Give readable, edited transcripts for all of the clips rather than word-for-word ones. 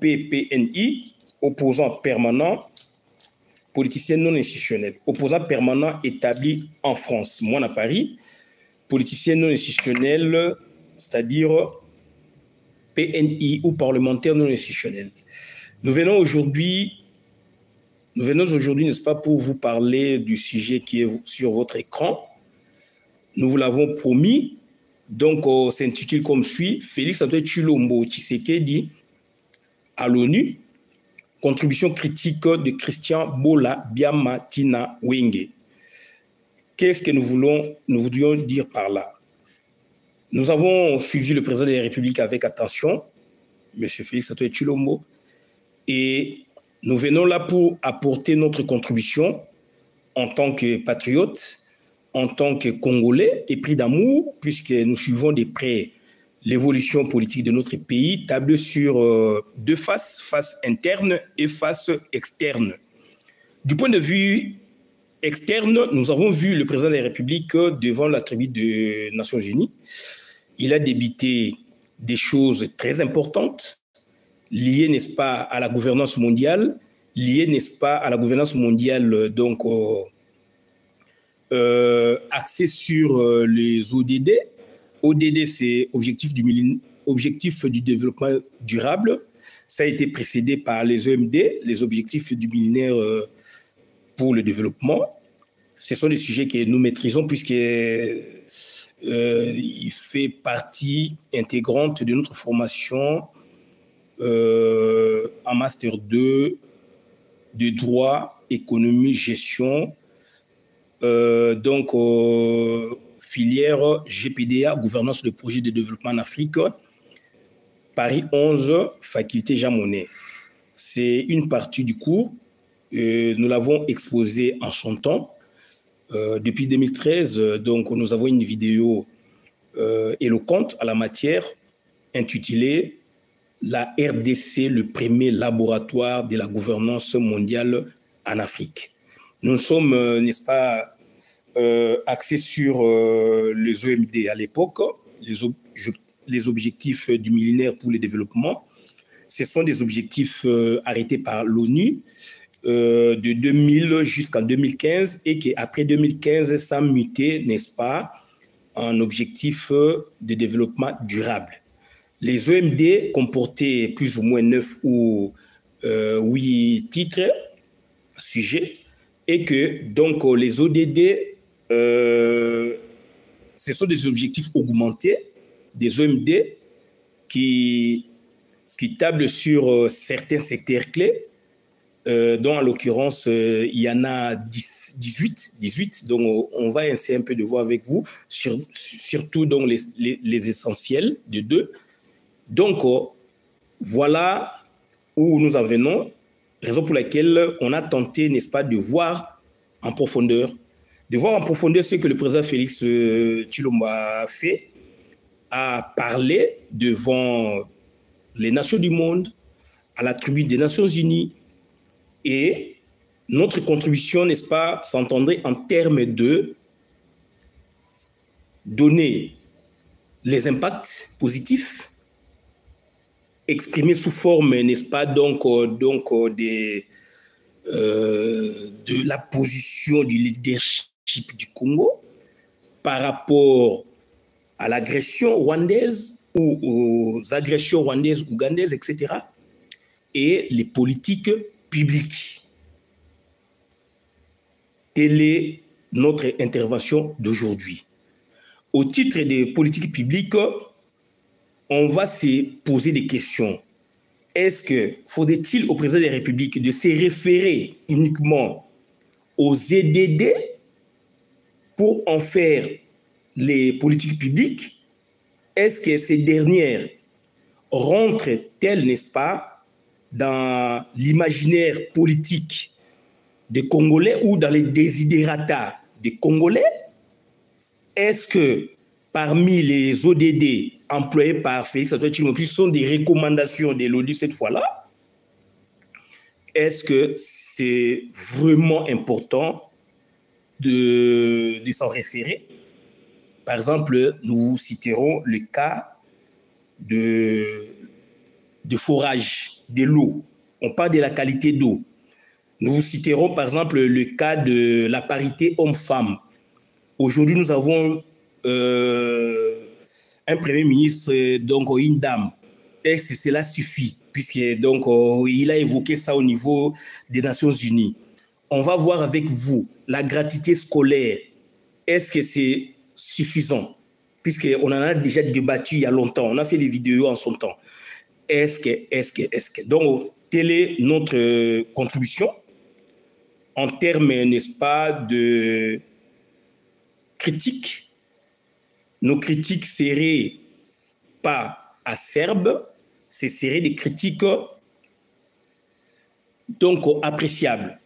PPNI, opposant permanent, politicien non institutionnel. Opposant permanent établi en France, moi à Paris, politicien non institutionnel, c'est-à-dire PNI ou parlementaire non institutionnel. Nous venons aujourd'hui, n'est-ce pas, pour vous parler du sujet qui est sur votre écran. Nous vous l'avons promis. Donc, s'intitule comme suit: Félix Antoine Tshilombo Tshisekedi à l'ONU, contribution critique de Christian Bola Biama Tina Wenge. Qu'est-ce que nous voulions dire par là? Nous avons suivi le président de la République avec attention, M. Félix Antoine Tshilombo, et nous venons là pour apporter notre contribution en tant que patriotes, en tant que Congolais épris d'amour, puisque nous suivons de près l'évolution politique de notre pays, tablée sur deux faces, face interne et face externe. Du point de vue externe, nous avons vu le président de la République devant la tribune des Nations Unies. Il a débité des choses très importantes, liées, n'est-ce pas, à la gouvernance mondiale, liées, n'est-ce pas, à la gouvernance mondiale, donc axée sur les ODD. ODD, c'est objectif du développement durable. Ça a été précédé par les EMD, les objectifs du millénaire pour le développement. Ce sont des sujets que nous maîtrisons puisqu'il fait partie intégrante de notre formation en Master 2 de droit, économie, gestion. Filière GPDA, gouvernance de projet de développement en Afrique, Paris 11, faculté Jean Monnet. C'est une partie du cours. Nous l'avons exposé en son temps. Depuis 2013, donc, nous avons une vidéo éloquente à la matière intitulée « La RDC, le premier laboratoire de la gouvernance mondiale en Afrique ». Nous sommes, n'est-ce pas, axés sur les EMD à l'époque, les objectifs du millénaire pour le développement. Ce sont des objectifs arrêtés par l'ONU de 2000 jusqu'en 2015 et qu'après 2015, ça a muté, n'est-ce pas, en objectif de développement durable. Les EMD comportaient plus ou moins 9 ou 8 titres, sujets, et que donc les ODD, ce sont des objectifs augmentés, des OMD qui tablent sur certains secteurs clés, dont en l'occurrence, il y en a 18. Donc, on va essayer un peu de voir avec vous, surtout donc les essentiels de deux. Donc, voilà où nous en venons, raison pour laquelle on a tenté, n'est-ce pas, de voir en profondeur ce que le président Félix Tshilombo a fait, a parlé devant les nations du monde, à la tribune des Nations Unies, et notre contribution, n'est-ce pas, s'entendrait en termes de donner les impacts positifs, exprimés sous forme, n'est-ce pas, de la position du leadership du Congo par rapport à l'agression rwandaise ou aux agressions rwandaises, ougandaises, etc. et les politiques publiques. Telle est notre intervention d'aujourd'hui. Au titre des politiques publiques, on va se poser des questions. Est-ce que faudrait-il au président de la République de se référer uniquement aux EDD pour en faire les politiques publiques? Est-ce que ces dernières rentrent-elles, n'est-ce pas, dans l'imaginaire politique des Congolais ou dans les desiderata des Congolais? Est-ce que parmi les ODD employés par Félix Antoine Tshilombo, qui sont des recommandations de l'ONU cette fois-là, est-ce que c'est vraiment important de s'en référer? Par exemple, nous citerons le cas de forage de l'eau. On parle de la qualité d'eau. Nous vous citerons par exemple le cas de la parité homme-femme. Aujourd'hui, nous avons un Premier ministre, donc une dame. Est-ce que cela suffit? Puisque donc, il a évoqué ça au niveau des Nations Unies. On va voir avec vous la gratuité scolaire. Est-ce que c'est suffisant? Puisqu'on en a déjà débattu il y a longtemps. On a fait des vidéos en son temps. Est-ce que. Donc, telle est notre contribution en termes, n'est-ce pas, de critiques. Nos critiques seraient pas acerbes, ce seraient des critiques donc appréciables.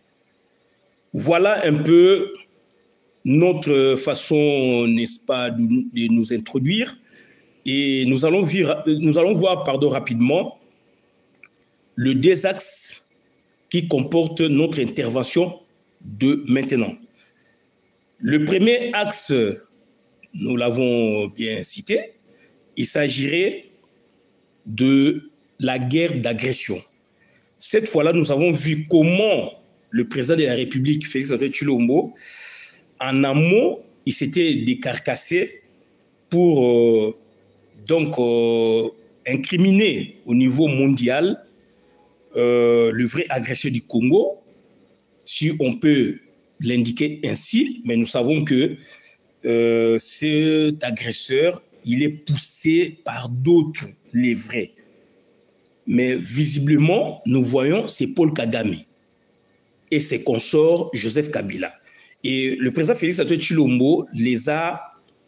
Voilà un peu notre façon, n'est-ce pas, de nous introduire. Et nous allons voir rapidement le deux axes qui comportent notre intervention de maintenant. Le premier axe, nous l'avons bien cité, il s'agirait de la guerre d'agression. Cette fois-là, nous avons vu comment le président de la République, Félix-Antoine Tshilombo, en amont, il s'était décarcassé pour incriminer au niveau mondial le vrai agresseur du Congo, si on peut l'indiquer ainsi, mais nous savons que cet agresseur, il est poussé par d'autres, les vrais. Mais visiblement, nous voyons, c'est Paul Kagame et ses consorts Joseph Kabila. Et le président Félix-Antoine Tshilombo les a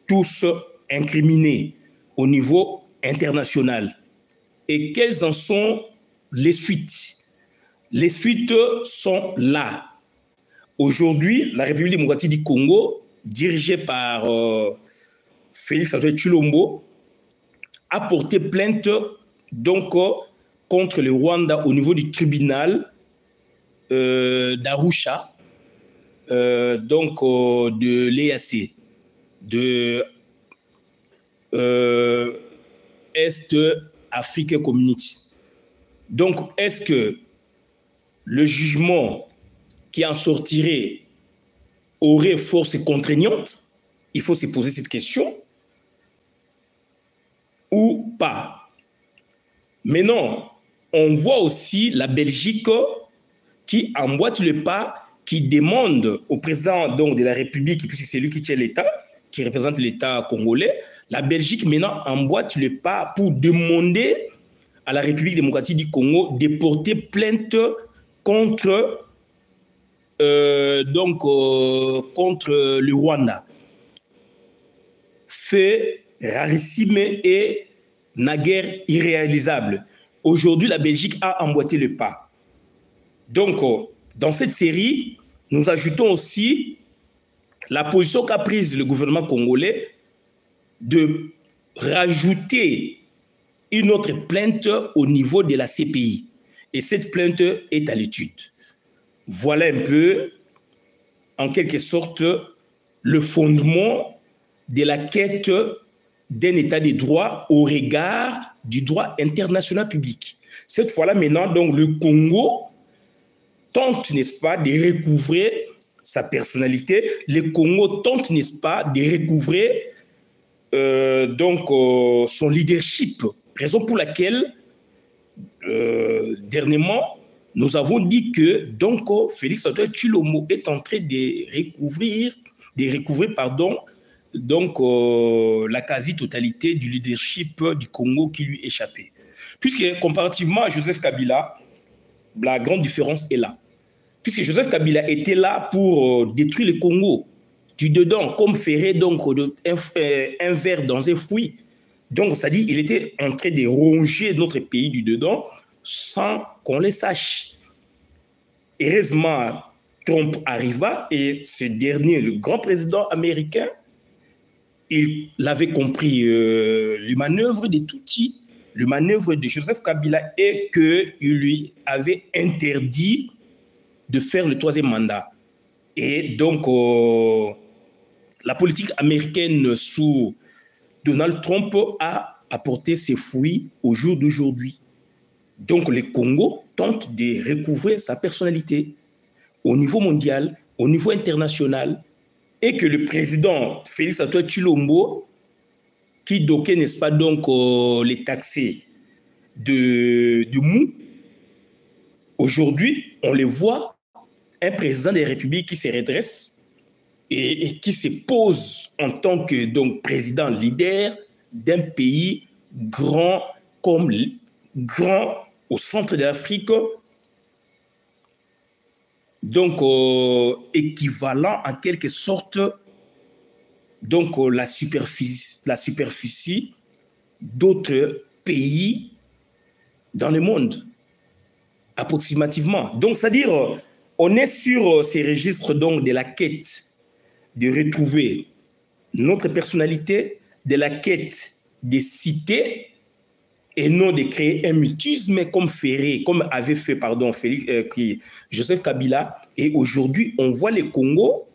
tous incriminés au niveau international. Et quelles en sont les suites? Les suites sont là. Aujourd'hui, la République démocratique du Congo, dirigée par Félix-Antoine Tshilombo, a porté plainte donc contre le Rwanda au niveau du tribunal d'Arusha, de l'EAC, de Est Afrique Community. Donc, est-ce que le jugement qui en sortirait aurait force contraignante? Il faut se poser cette question. Ou pas. Maintenant, on voit aussi la Belgique qui emboîte le pas, qui demande au président donc, de la République, puisque c'est lui qui tient l'État, qui représente l'État congolais, la Belgique maintenant emboîte le pas pour demander à la République démocratique du Congo de porter plainte contre, contre le Rwanda. Fait rarissime et naguère irréalisable. Aujourd'hui, la Belgique a emboîté le pas. Donc, dans cette série, nous ajoutons aussi la position qu'a prise le gouvernement congolais de rajouter une autre plainte au niveau de la CPI. Et cette plainte est à l'étude. Voilà un peu, en quelque sorte, le fondement de la quête d'un état de droit au regard du droit international public. Cette fois-là, maintenant, donc, le Congo tente, n'est-ce pas, de recouvrer sa personnalité. Le Congo tente, n'est-ce pas, de recouvrer son leadership. Raison pour laquelle, dernièrement, nous avons dit que Félix-Antoine Tshilombo est en train de recouvrir la quasi-totalité du leadership du Congo qui lui échappait. Puisque comparativement à Joseph Kabila, la grande différence est là. Puisque Joseph Kabila était là pour détruire le Congo du dedans, comme ferait donc un ver dans un fruit. Donc, c'est-à-dire qu'il était en train de ronger notre pays du dedans sans qu'on le sache. Heureusement, Trump arriva et ce dernier, le grand président américain, il avait compris le manœuvre de Tutsi, le manœuvre de Joseph Kabila et qu'il lui avait interdit de faire le troisième mandat. Et donc, la politique américaine sous Donald Trump a apporté ses fruits au jour d'aujourd'hui. Donc le Congo tente de recouvrer sa personnalité au niveau mondial, au niveau international, et que le président Félix Antoine Tshilombo, qui doquait, n'est-ce pas, donc les taxés du mou, aujourd'hui, on le voit, un président des républiques qui se redresse et qui se pose en tant que donc, président leader d'un pays grand comme grand au centre de l'Afrique, donc équivalent en quelque sorte donc la superficie d'autres pays dans le monde, approximativement. Donc, c'est-à-dire, on est sur ces registres donc de la quête de retrouver notre personnalité, de la quête de citer et non de créer un mutisme comme avait fait Joseph Kabila. Et aujourd'hui, on voit le Congo,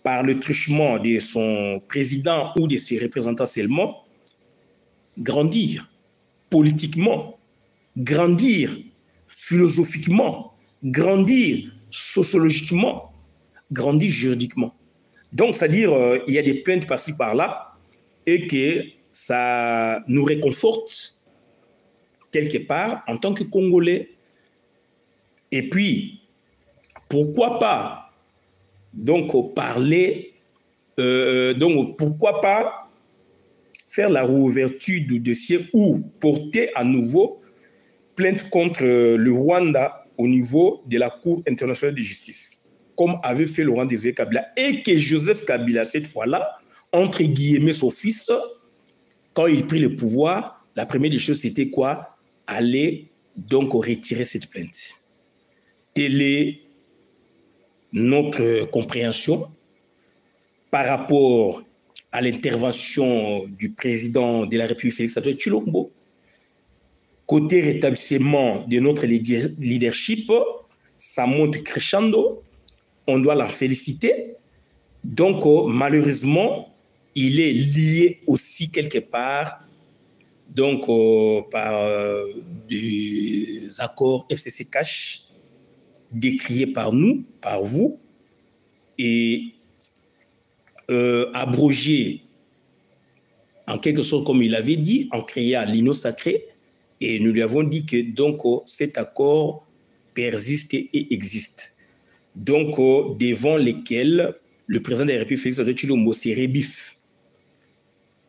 par le truchement de son président ou de ses représentants seulement, grandir politiquement, grandir philosophiquement, grandir sociologiquement, grandir juridiquement. Donc, c'est-à-dire, il y a des plaintes par-ci, par-là, et que ça nous réconforte quelque part en tant que Congolais. Et puis, pourquoi pas donc parler, donc pourquoi pas faire la réouverture du dossier ou porter à nouveau plainte contre le Rwanda au niveau de la Cour internationale de justice, comme avait fait Laurent Désiré Kabila, et que Joseph Kabila, cette fois-là, entre guillemets, son fils, quand il prit le pouvoir, la première des choses, c'était quoi? Aller donc retirer cette plainte. Telle est notre compréhension par rapport à l'intervention du président de la République, Félix Antoine Tshilombo. Côté rétablissement de notre leadership, ça monte crescendo, on doit la féliciter. Donc, malheureusement, il est lié aussi quelque part donc, par des accords FCC cash décriés par nous, par vous, et abrogés en quelque sorte, comme il avait dit, en créant l'INO sacré. Et nous lui avons dit que donc, cet accord persiste et existe. Donc, devant lesquels le président de la République, Félix Antoine Tshilombo, s'est rebiffe.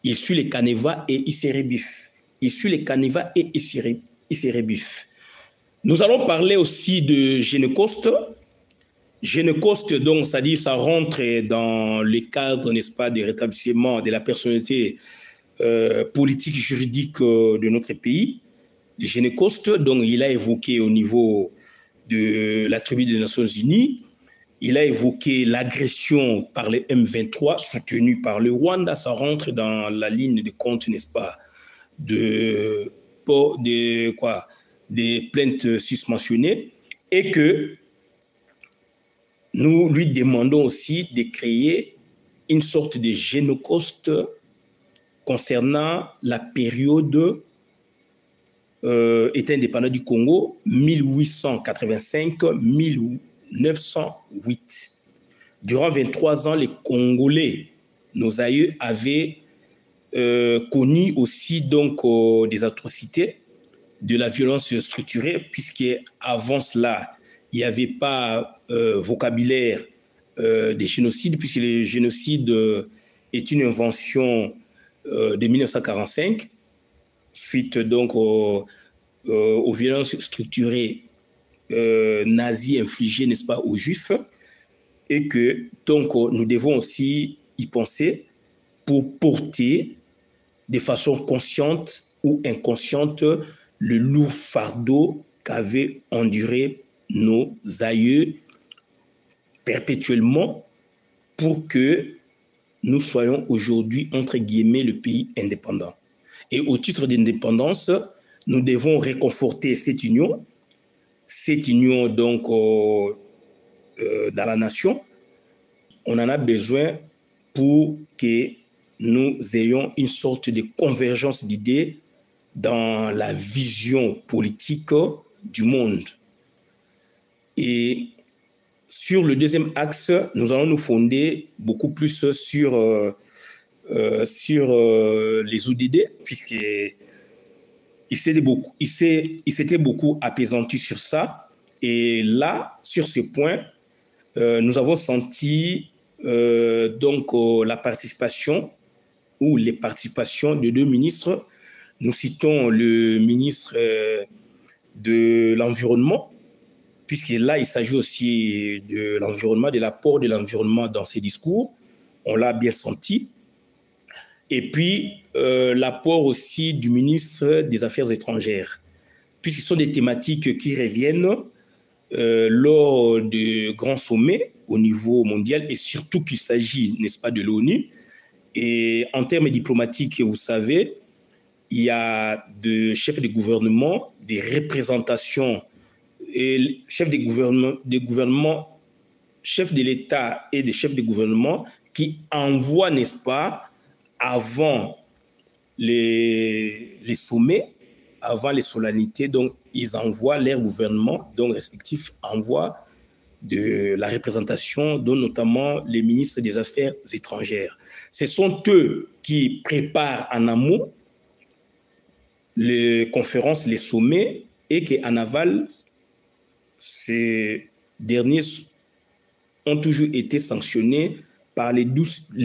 Il suit les canevas et il se rebiffe. Il suit les canevas et il se rebiffe. Nous allons parler aussi de Génécoste. Génécoste, donc, c'est-à-dire, ça rentre dans le cadre, n'est-ce pas, du rétablissement de la personnalité politique, juridique de notre pays. Génécoste, donc, il a évoqué au niveau de la tribu des Nations Unies, il a évoqué l'agression par les M23 soutenue par le Rwanda. Ça rentre dans la ligne de compte, n'est-ce pas, des plaintes susmentionnées, et que nous lui demandons aussi de créer une sorte de Génécoste concernant la période État indépendant du Congo 1885-1908. Durant 23 ans, les Congolais, nos aïeux, avaient connu aussi donc des atrocités, de la violence structurée, puisqu'avant cela, il n'y avait pas vocabulaire des génocides, puisque le génocide est une invention de 1945, suite donc aux violences structurées nazies infligées, n'est-ce pas, aux Juifs, et que donc nous devons aussi y penser pour porter de façon consciente ou inconsciente le lourd fardeau qu'avaient enduré nos aïeux perpétuellement pour que nous soyons aujourd'hui, entre guillemets, le pays indépendant. Et au titre d'indépendance, nous devons réconforter cette union donc dans la nation. On en a besoin pour que nous ayons une sorte de convergence d'idées dans la vision politique du monde. Et sur le deuxième axe, nous allons nous fonder beaucoup plus sur les ODD, puisqu'il s'était beaucoup apaisanti sur ça. Et là, sur ce point, nous avons senti la participation ou les participations de deux ministres. Nous citons le ministre de l'Environnement, puisque là, il s'agit aussi de l'environnement, de l'apport de l'environnement dans ses discours. On l'a bien senti. Et puis, l'apport aussi du ministre des Affaires étrangères, puisque ce sont des thématiques qui reviennent lors de grands sommets au niveau mondial, et surtout qu'il s'agit, n'est-ce pas, de l'ONU. Et en termes diplomatiques, vous savez, il y a des chefs de gouvernement, des représentations, et chefs de gouvernement, chefs de l'État et des chefs de gouvernement qui envoient, n'est-ce pas, avant les sommets, avant les solennités, donc ils envoient leur gouvernement, donc respectifs envoient de la représentation, dont notamment les ministres des Affaires étrangères. Ce sont eux qui préparent en amont les conférences, les sommets, et qu'en aval, ces derniers ont toujours été sanctionnés par les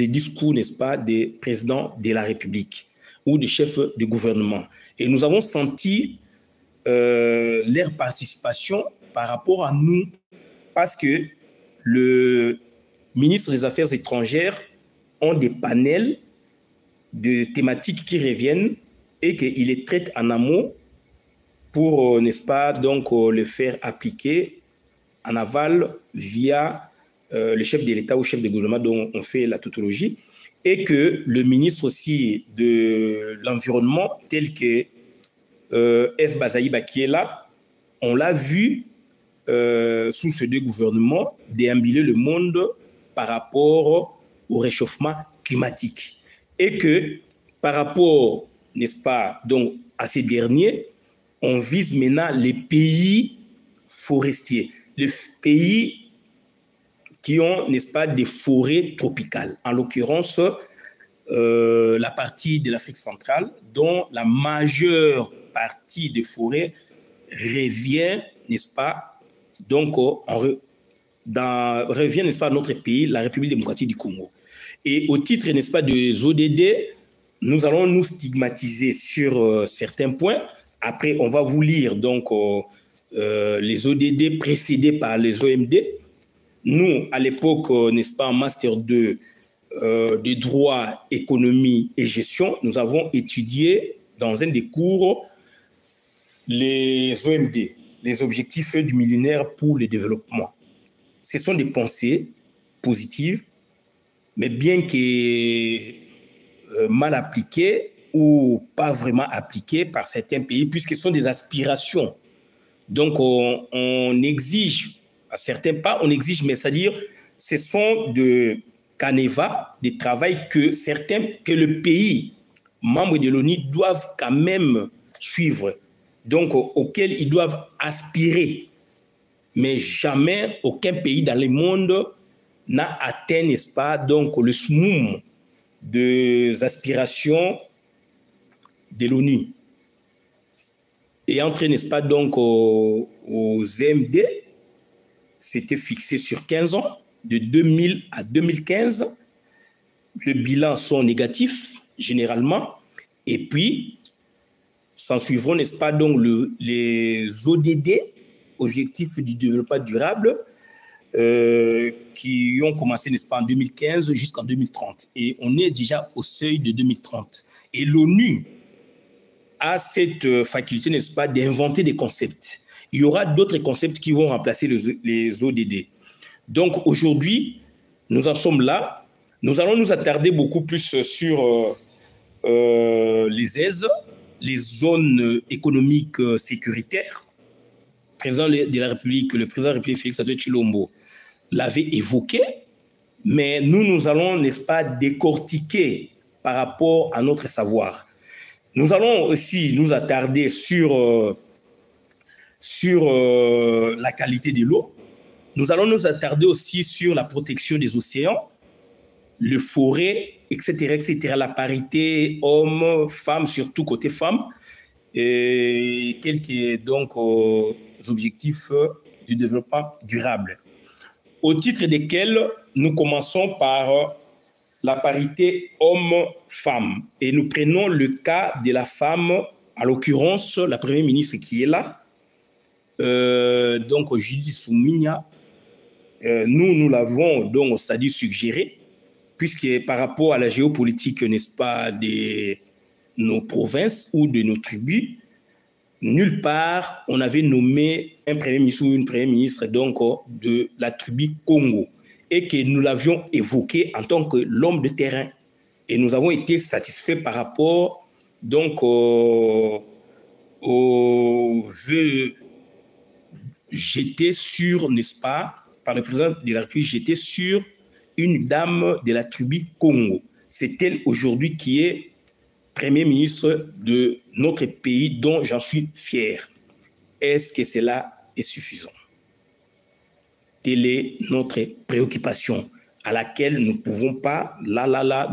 discours, n'est-ce pas, des présidents de la République ou des chefs de gouvernement. Et nous avons senti leur participation par rapport à nous, parce que le ministre des Affaires étrangères ont des panels de thématiques qui reviennent et qu'il les traite en amont pour, n'est-ce pas, donc le faire appliquer en aval via le chef de l'État ou chef de gouvernement dont on fait la tautologie, et que le ministre aussi de l'Environnement, tel que F. Bazaïba qui est là, on l'a vu sous ces deux gouvernements déambuler le monde par rapport au réchauffement climatique. Et que par rapport, n'est-ce pas, donc à ces derniers, on vise maintenant les pays forestiers, les pays qui ont, n'est-ce pas, des forêts tropicales. En l'occurrence, la partie de l'Afrique centrale, dont la majeure partie des forêts revient, n'est-ce pas, donc revient, n'est-ce pas, à notre pays, la République démocratique du Congo. Et au titre, n'est-ce pas, des ODD, nous allons nous stigmatiser sur certains points. Après, on va vous lire donc les ODD précédés par les OMD. Nous, à l'époque, n'est-ce pas, en Master 2 de droit, économie et gestion, nous avons étudié dans un des cours les OMD, les objectifs du millénaire pour le développement. Ce sont des pensées positives, mais bien que mal appliquées ou pas vraiment appliquées par certains pays, puisque ce sont des aspirations. Donc, on exige, à certains pas, on exige, mais c'est-à-dire, ce sont de canevas, des travails que le pays, membre de l'ONU, doivent quand même suivre, donc auxquels ils doivent aspirer. Mais jamais aucun pays dans le monde n'a atteint, n'est-ce pas, donc le SMUM des aspirations de l'ONU. Et entré, n'est-ce pas, donc aux MD, c'était fixé sur 15 ans, de 2000 à 2015. Le bilan sont négatifs, généralement. Et puis, s'en suivront, n'est-ce pas, donc les ODD, Objectifs du développement durable, qui ont commencé, n'est-ce pas, en 2015 jusqu'en 2030. Et on est déjà au seuil de 2030. Et l'ONU a cette faculté, n'est-ce pas, d'inventer des concepts. Il y aura d'autres concepts qui vont remplacer les ODD. Donc aujourd'hui, nous en sommes là. Nous allons nous attarder beaucoup plus sur les aides, les zones économiques sécuritaires. Le président de la République Félix Antoine Tshilombo l'avait évoqué, mais nous allons, n'est-ce pas, décortiquer par rapport à notre savoir. Nous allons aussi nous attarder sur la qualité de l'eau. Nous allons nous attarder aussi sur la protection des océans, les forêts, etc., etc., la parité homme-femme, surtout côté femme, et quels sont donc les objectifs du développement durable. Au titre desquels nous commençons par la parité homme-femme. Et nous prenons le cas de la femme, à l'occurrence, la première ministre qui est là, donc Judith Suminwa. Nous l'avons donc, c'est-à-dire suggéré, puisque par rapport à la géopolitique, n'est-ce pas, de nos provinces ou de nos tribus, nulle part on avait nommé un premier ministre ou une première ministre donc de la tribu Congo, et que nous l'avions évoqué en tant que l'homme de terrain. Et nous avons été satisfaits par rapport donc aux vœux jetés sur, n'est-ce pas, par le président de la République, jetés sur une dame de la tribu Congo. C'est elle aujourd'hui qui est Premier ministre de notre pays, dont j'en suis fier. Est-ce que cela est suffisant? Telle est notre préoccupation, à laquelle nous ne pouvons pas,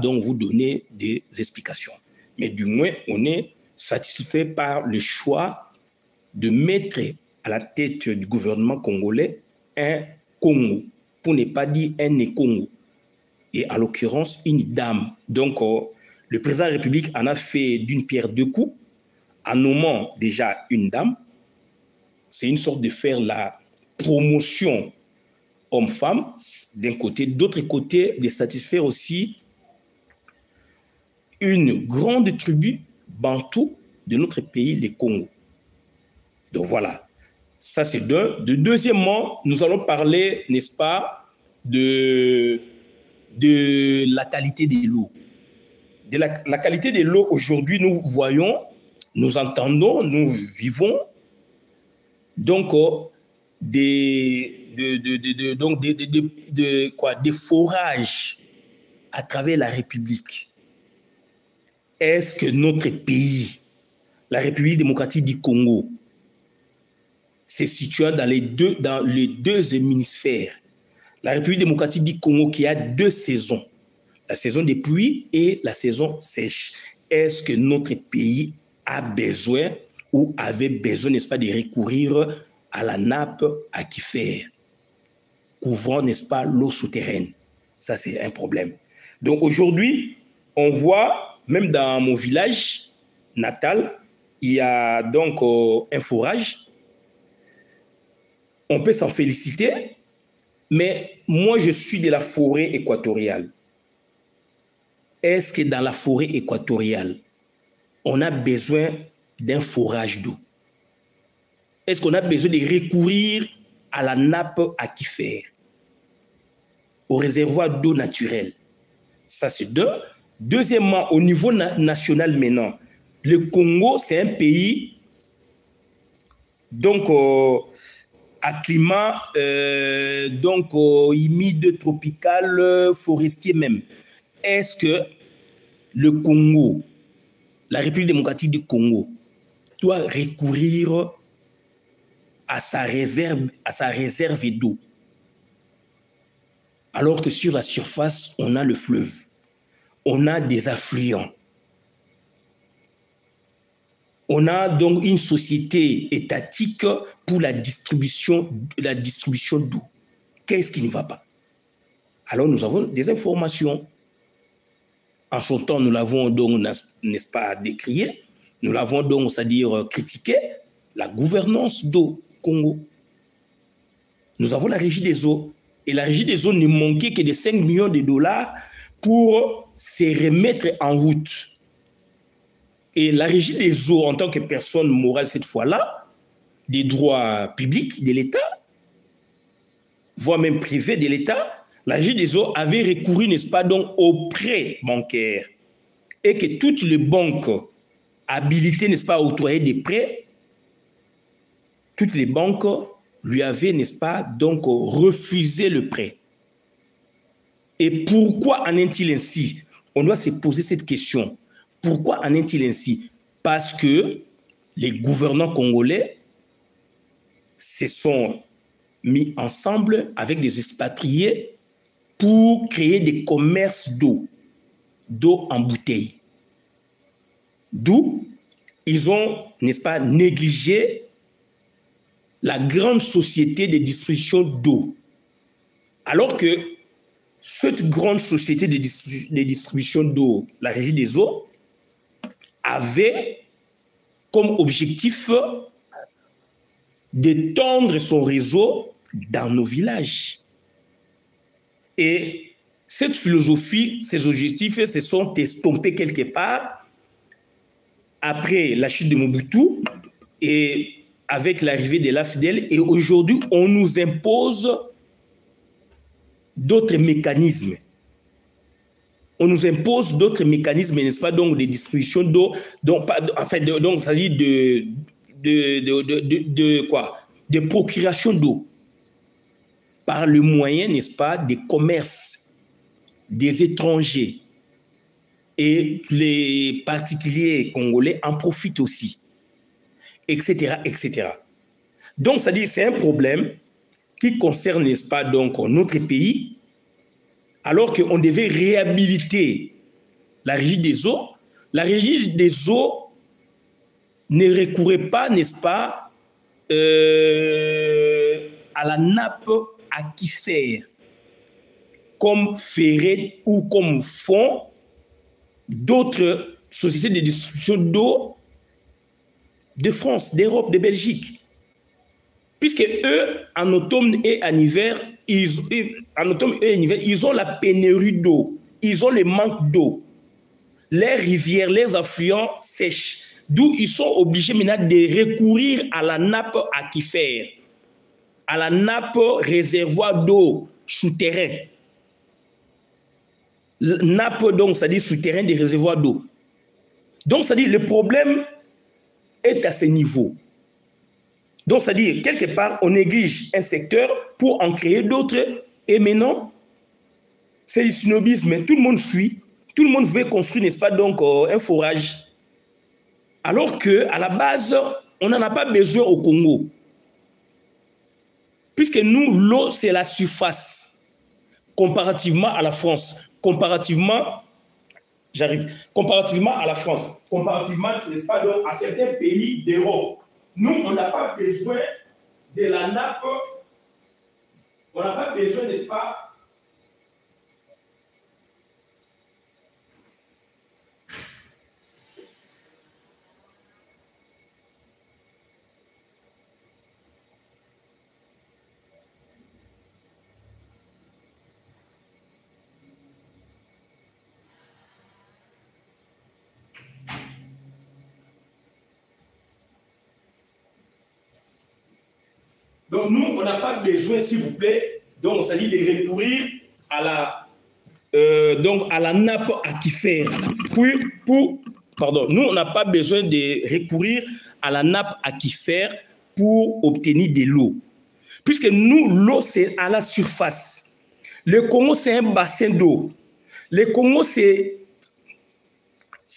donc vous donner des explications. Mais du moins, on est satisfait par le choix de mettre à la tête du gouvernement congolais un Congo, pour ne pas dire un Congo. Et en l'occurrence, une dame. Donc, le président de la République en a fait d'une pierre deux coups, en nommant déjà une dame. C'est une sorte de faire la promotion homme-femme, d'un côté. D'autre côté, de satisfaire aussi une grande tribu bantou de notre pays, les Congo. Donc voilà, ça c'est d'un. Deuxièmement, nous allons parler, n'est-ce pas, de la qualité de l'eau. De la qualité de l'eau, aujourd'hui, nous voyons, nous entendons, nous vivons donc des forages à travers la République. Est-ce que notre pays, la République démocratique du Congo, se situant dans les deux hémisphères, la République démocratique du Congo qui a deux saisons, la saison des pluies et la saison sèche. Est-ce que notre pays a besoin ou avait besoin, n'est-ce pas, de recourir à la nappe aquifère, couvrant, n'est-ce pas, l'eau souterraine? Ça, c'est un problème. Donc aujourd'hui, on voit, même dans mon village natal, il y a donc un forage. On peut s'en féliciter, mais moi, je suis de la forêt équatoriale. Est-ce que dans la forêt équatoriale, on a besoin d'un forage d'eau? Est-ce qu'on a besoin de recourir à la nappe aquifère, au réservoir d'eau naturelle? Ça, c'est deux. Deuxièmement, au niveau national maintenant, le Congo, c'est un pays donc à climat donc humide, tropical, forestier même. Est-ce que le Congo, la République démocratique du Congo, doit recourir à sa réserve d'eau, alors que sur la surface, on a le fleuve, on a des affluents, on a donc une société étatique pour la distribution d'eau. Qu'est-ce qui ne va pas? Alors nous avons des informations. En son temps, nous l'avons donc, n'est-ce pas, décrié, nous l'avons donc, c'est-à-dire critiqué, la gouvernance d'eau au Congo. Nous avons la régie des eaux. Et la régie des eaux ne manquait que de 5 millions de dollars pour se remettre en route. Et la régie des eaux, en tant que personne morale cette fois-là, des droits publics de l'État, voire même privés de l'État, la régie des eaux avait recouru, n'est-ce pas, donc, aux prêts bancaires. Et que toutes les banques habilitées, n'est-ce pas, à octroyer des prêts, toutes les banques lui avaient, n'est-ce pas, donc, refusé le prêt. Et pourquoi en est-il ainsi? On doit se poser cette question. Pourquoi en est-il ainsi? parce que les gouvernants congolais se sont mis ensemble avec des expatriés pour créer des commerces d'eau en bouteille. D'où ils ont, n'est-ce pas, négligé la grande société de distribution d'eau. Alors que cette grande société de distribution d'eau, la Régie des eaux, avait comme objectif d'étendre son réseau dans nos villages. Et cette philosophie, ces objectifs se sont estompés quelque part après la chute de Mobutu et avec l'arrivée de l'AFDEL. Et aujourd'hui, on nous impose d'autres mécanismes. On nous impose d'autres mécanismes, n'est-ce pas, donc de distribution d'eau, donc il s'agit de procuration d'eau par le moyen, n'est-ce pas, des commerces des étrangers. Et les particuliers congolais en profitent aussi, etc., etc. Donc, c'est un problème qui concerne, n'est-ce pas, donc, notre pays, alors qu'on devait réhabiliter la Régie des eaux. La Régie des eaux ne recourait pas, n'est-ce pas, à la nappe aquifère, comme ferait ou comme font d'autres sociétés de distribution d'eau de France, d'Europe, de Belgique. Puisque eux, en automne et en hiver, ils ont la pénurie d'eau, ils ont le manque d'eau. Les rivières, les affluents sèchent, d'où ils sont obligés maintenant de recourir à la nappe aquifère, à la nappe réservoir d'eau souterrain. Nappe, donc, c'est-à-dire souterrain des réservoirs d'eau. Donc, c'est-à-dire le problème est à ce niveau. Donc, c'est-à-dire, quelque part, on néglige un secteur pour en créer d'autres. Et maintenant, c'est du snobisme. Tout le monde suit. Tout le monde veut construire, n'est-ce pas, donc, un forage. Alors qu'à la base, on n'en a pas besoin au Congo. Puisque nous, l'eau, c'est la surface. Comparativement à la France. Comparativement à la France. Comparativement, n'est-ce pas, donc, à certains pays d'Europe. Nous, on n'a pas besoin de la nappe, on n'a pas besoin, n'est-ce pas, donc nous, on n'a pas besoin, s'il vous plaît, donc on s'agit de recourir à la nappe aquifère. Nous, on n'a pas besoin de recourir à la nappe aquifère pour obtenir de l'eau. Puisque nous, l'eau, c'est à la surface. Le Congo, c'est un bassin d'eau. Le Congo, c'est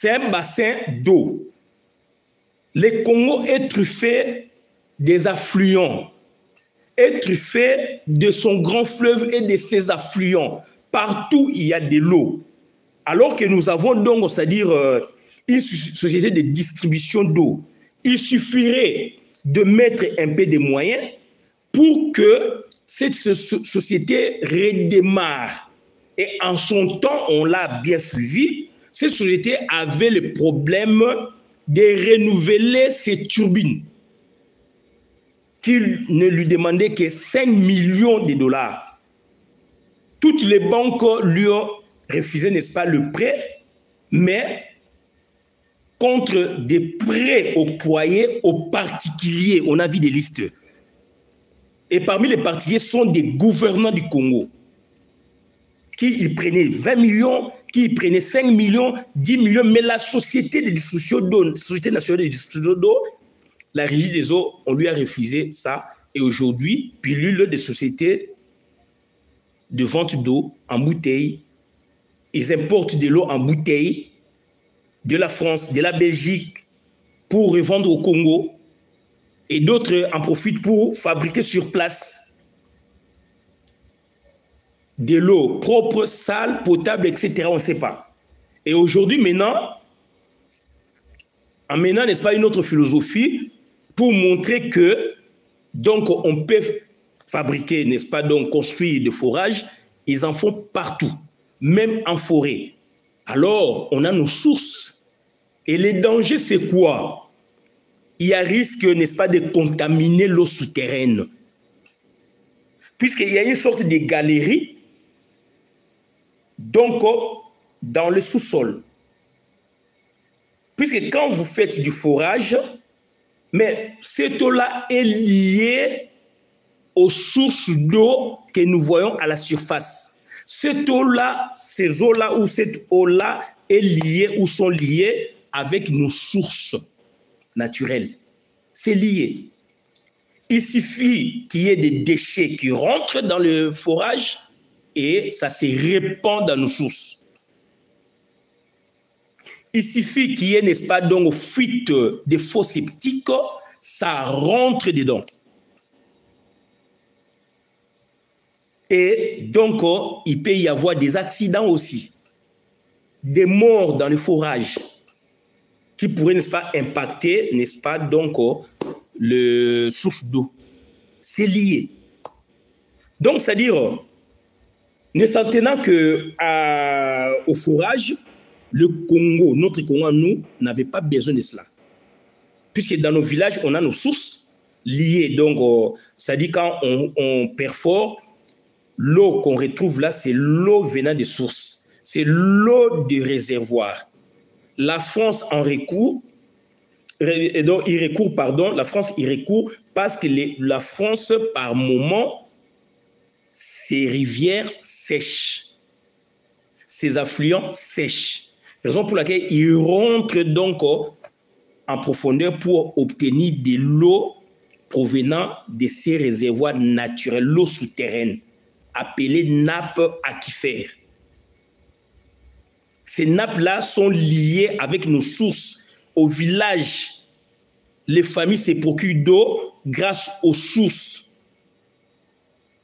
un bassin d'eau. Le Congo est truffé des affluents, est truffé de son grand fleuve et de ses affluents. Partout, il y a de l'eau. Alors que nous avons donc, c'est-à-dire une société de distribution d'eau. Il suffirait de mettre un peu de moyens pour que cette société redémarre. Et en son temps, on l'a bien suivi, cette société avait le problème de renouveler ses turbines, qu'il ne lui demandait que 5 millions de dollars. Toutes les banques lui ont refusé, n'est-ce pas, le prêt, mais contre des prêts octroyés aux particuliers. On a vu des listes. Et parmi les particuliers sont des gouvernants du Congo, qui prenaient 20 millions, qui prenaient 5 millions, 10 millions, mais la société de distribution d'eau, Société nationale de distribution d'eau, la Régie des eaux, on lui a refusé ça. Et aujourd'hui, pilule des sociétés de vente d'eau en bouteille, ils importent de l'eau en bouteille de la France, de la Belgique, pour revendre au Congo et d'autres en profitent pour fabriquer sur place de l'eau propre, sale, potable, etc. On ne sait pas. Et aujourd'hui, maintenant, en menant, n'est-ce pas, une autre philosophie pour montrer que, donc, on peut fabriquer, n'est-ce pas, donc, construire des forages, ils en font partout, même en forêt. Alors, on a nos sources. Et les dangers, c'est quoi? Il y a risque, n'est-ce pas, de contaminer l'eau souterraine. Puisqu'il y a une sorte de galerie, donc, dans le sous-sol. Puisque quand vous faites du forage, mais cette eau-là est liée aux sources d'eau que nous voyons à la surface. Cette eau-là, ces eaux-là ou cette eau-là est liée ou sont liées avec nos sources naturelles. C'est lié. Il suffit qu'il y ait des déchets qui rentrent dans le forage et ça se répand dans nos sources. Il suffit qu'il y ait, n'est-ce pas, donc, fuite des faux septiques, ça rentre dedans. Et donc, il peut y avoir des accidents aussi, des morts dans le forage qui pourraient, n'est-ce pas, impacter, n'est-ce pas, donc, le source d'eau. C'est lié. Donc, c'est-à-dire, ne s'en tenant qu'au forage, le Congo, notre Congo, nous, n'avait pas besoin de cela. Puisque dans nos villages, on a nos sources liées. Donc, c'est-à-dire quand on perfore, l'eau qu'on retrouve là, c'est l'eau venant des sources. C'est l'eau des réservoirs. La France en recourt, et donc il recourt, pardon, la France y recourt parce que la France, par moment, ses rivières sèchent. Ses affluents sèchent. Raison pour laquelle il rentre donc en profondeur pour obtenir de l'eau provenant de ces réservoirs naturels, l'eau souterraine, appelée nappe aquifère. Ces nappes-là sont liées avec nos sources. Au village, les familles se procurent d'eau grâce aux sources.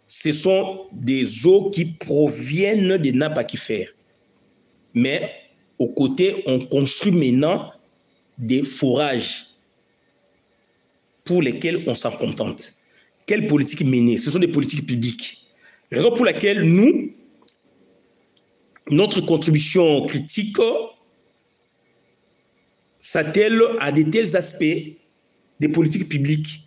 Ce sont des eaux qui proviennent des nappes aquifères. Mais au côté, on construit maintenant des forages pour lesquels on s'en contente. Quelle politique mener? Ce sont des politiques publiques. Raison pour laquelle nous, notre contribution critique s'attelle à de tels aspects des politiques publiques.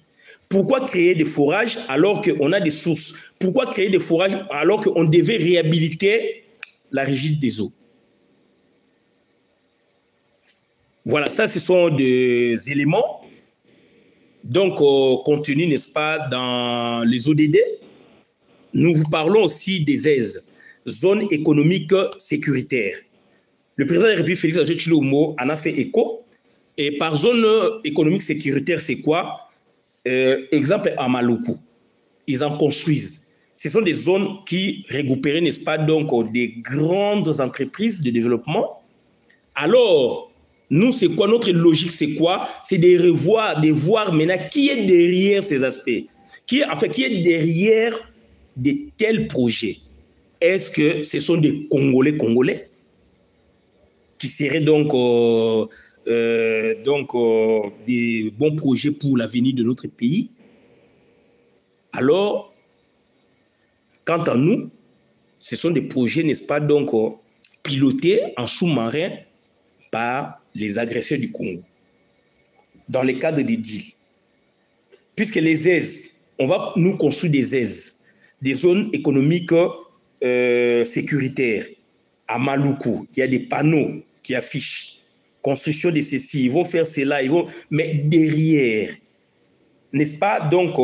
Pourquoi créer des forages alors qu'on a des sources? Pourquoi créer des forages alors qu'on devait réhabiliter la régie des eaux? Voilà, ça, ce sont des éléments donc contenus, n'est-ce pas, dans les ODD. Nous vous parlons aussi des ZES, zones économiques sécuritaires. Le président de la République, Félix Antoine Tshilombo, en a fait écho. Et par zone économique sécuritaire, c'est quoi? Exemple, à Maluku, ils en construisent. Ce sont des zones qui regrouperaient, n'est-ce pas, donc des grandes entreprises de développement. Alors, nous, c'est quoi? Notre logique, c'est quoi? C'est de revoir, de voir maintenant qui est derrière ces aspects. Qui est derrière de tels projets? Est-ce que ce sont des Congolais qui seraient donc, des bons projets pour l'avenir de notre pays? Alors, quant à nous, ce sont des projets, n'est-ce pas, donc pilotés en sous-marin par les agresseurs du Congo, dans le cadre des deals. Puisque les aises, on va nous construire des aises, des zones économiques sécuritaires. À Maluku, il y a des panneaux qui affichent construction de ceci, ils vont faire cela, mais derrière, n'est-ce pas, donc,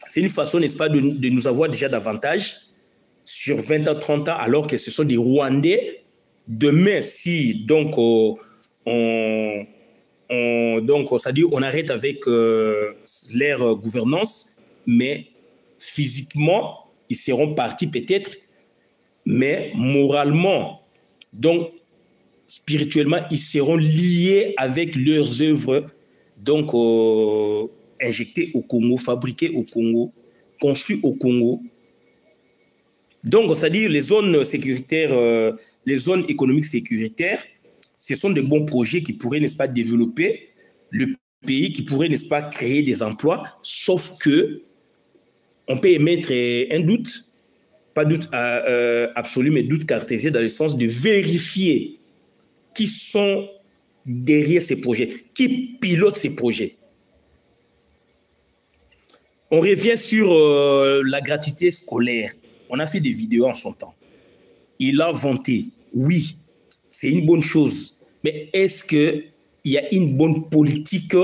c'est une façon, n'est-ce pas, de nous avoir déjà davantage sur 20 ans, 30 ans, alors que ce sont des Rwandais. Demain, si donc c'est-à-dire on arrête avec leur gouvernance, mais physiquement, ils seront partis peut-être, mais moralement, donc spirituellement, ils seront liés avec leurs œuvres, donc injectées au Congo, fabriquées au Congo, conçues au Congo. Donc, c'est-à-dire les zones sécuritaires, les zones économiques sécuritaires, ce sont de bons projets qui pourraient, n'est-ce pas, développer le pays, qui pourraient, n'est-ce pas, créer des emplois, sauf que on peut émettre un doute, pas doute absolu, mais doute cartésien dans le sens de vérifier qui sont derrière ces projets, qui pilotent ces projets. On revient sur la gratuité scolaire. On a fait des vidéos en son temps. Il a vanté, oui, c'est une bonne chose, mais est-ce qu'il y a une bonne politique,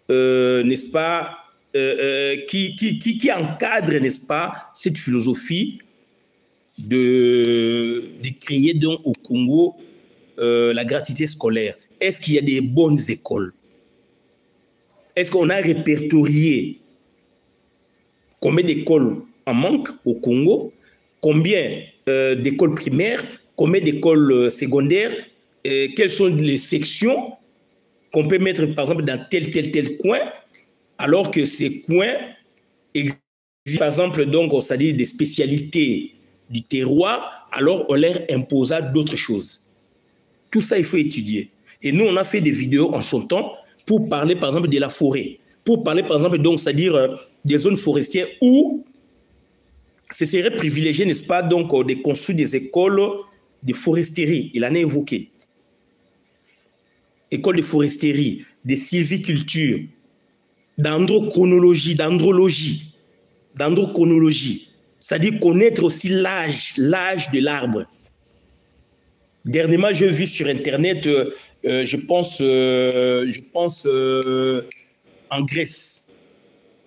n'est-ce pas, qui encadre, n'est-ce pas, cette philosophie de créer donc au Congo la gratuité scolaire? Est-ce qu'il y a des bonnes écoles? Est-ce qu'on a répertorié combien d'écoles en manque au Congo? Combien d'écoles primaires? Combien d'écoles secondaires? Quelles sont les sections qu'on peut mettre, par exemple, dans tel coin, alors que ces coins existent, par exemple, donc, c'est-à-dire des spécialités du terroir, alors on leur imposa d'autres choses. Tout ça, il faut étudier. Et nous, on a fait des vidéos en son temps pour parler, par exemple, de la forêt, pour parler, par exemple, donc, c'est-à-dire des zones forestières où ce serait privilégié, n'est-ce pas, donc, de construire des écoles de foresterie. Il en a évoqué. École de foresterie, de sylviculture, d'androchronologie, c'est-à-dire connaître aussi l'âge de l'arbre. Dernièrement, j'ai vu sur Internet, je pense en Grèce,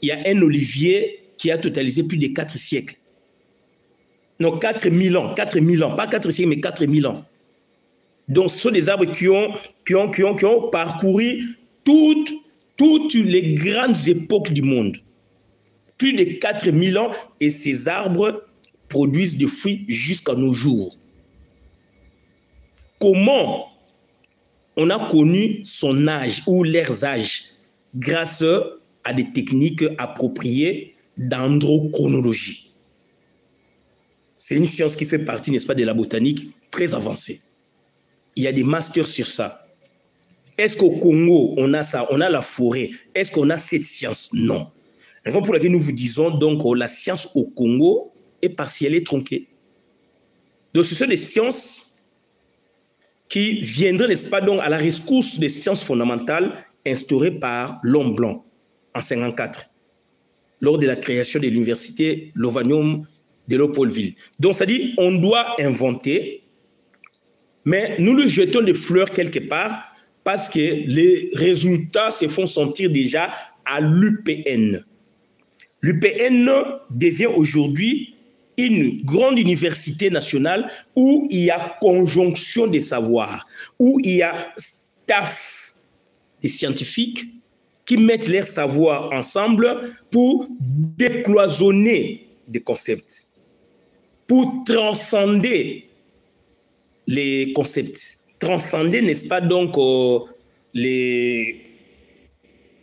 il y a un olivier qui a totalisé plus de 4 siècles. Non, 4000 ans, pas 4 siècles, mais 4000 ans. Donc, ce sont des arbres qui ont parcouru toutes les grandes époques du monde. Plus de 4000 ans, et ces arbres produisent des fruits jusqu'à nos jours. Comment on a connu son âge ou leurs âges? Grâce à des techniques appropriées d'androchronologie. C'est une science qui fait partie, n'est-ce pas, de la botanique très avancée. Il y a des masters sur ça. Est-ce qu'au Congo, on a ça? On a la forêt. Est-ce qu'on a cette science? Non. Raison pour laquelle nous vous disons donc la science au Congo est partielle et tronquée. Donc ce sont des sciences qui viendraient, n'est-ce pas, donc à la rescousse des sciences fondamentales instaurées par l'homme blanc en 1954, lors de la création de l'université Lovanium de Léopoldville. Donc ça dit, on doit inventer, mais nous nous jetons des fleurs quelque part parce que les résultats se font sentir déjà à l'UPN. L'UPN devient aujourd'hui une grande université nationale où il y a conjonction des savoirs, où il y a staff des scientifiques qui mettent leurs savoirs ensemble pour décloisonner des concepts, pour transcender les concepts. Transcender, n'est-ce pas, donc, les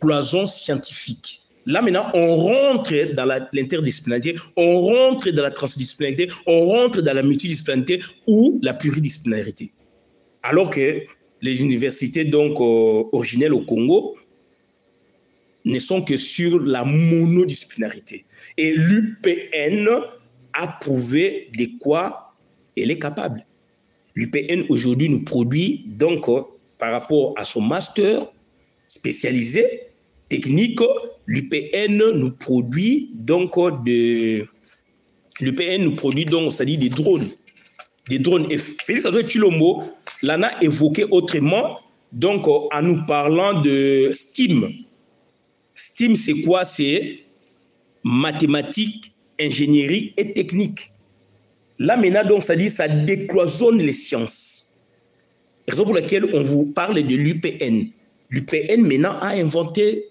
cloisons scientifiques. Là, maintenant, on rentre dans l'interdisciplinarité, on rentre dans la transdisciplinarité, on rentre dans la multidisciplinarité ou la pluridisciplinarité. Alors que les universités, donc, originelles au Congo ne sont que sur la monodisciplinarité. Et l'UPN a prouvé de quoi elle est capable. L'UPN aujourd'hui nous produit donc par rapport à son master spécialisé, technique, l'UPN nous produit donc c'est-à-dire des drones. Des drones. Et Félix Antoine Tshilombo l'en a évoqué autrement, donc en nous parlant de STEAM. STEAM, c'est quoi? C'est mathématiques, ingénierie et technique. Là, maintenant, donc, ça dit, ça décloisonne les sciences. Raison pour laquelle on vous parle de l'UPN. L'UPN, maintenant, a inventé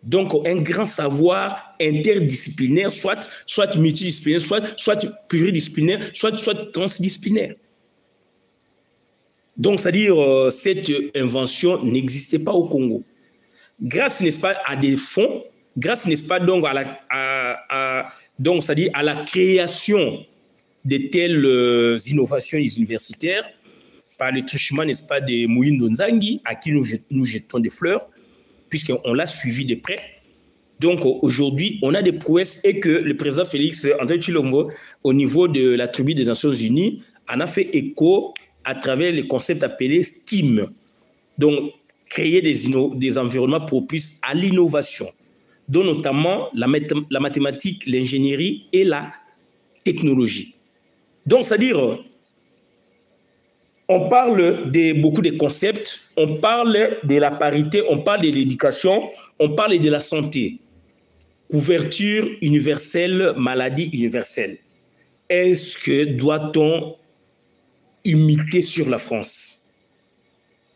donc un grand savoir interdisciplinaire, soit multidisciplinaire, soit pluridisciplinaire, soit transdisciplinaire. Donc, c'est-à-dire, cette invention n'existait pas au Congo. Grâce, n'est-ce pas, à des fonds, grâce, n'est-ce pas, donc, donc, c'est-à-dire à la création de telles innovations universitaires, par le truchement, n'est-ce pas, de Moïse Nzangi, à qui nous jetons des fleurs, puisqu'on l'a suivi de près. Donc, aujourd'hui, on a des prouesses et que le président Félix Antoine Tshilombo, au niveau de la tribu des Nations Unies, en a fait écho à travers les concepts appelés STEAM. Donc, créer des environnements propices à l'innovation, dont notamment la mathématique, l'ingénierie et la technologie. Donc, c'est-à-dire, on parle de beaucoup de concepts, on parle de la parité, on parle de l'éducation, on parle de la santé. Couverture universelle, maladie universelle. Est-ce que doit-on imiter sur la France?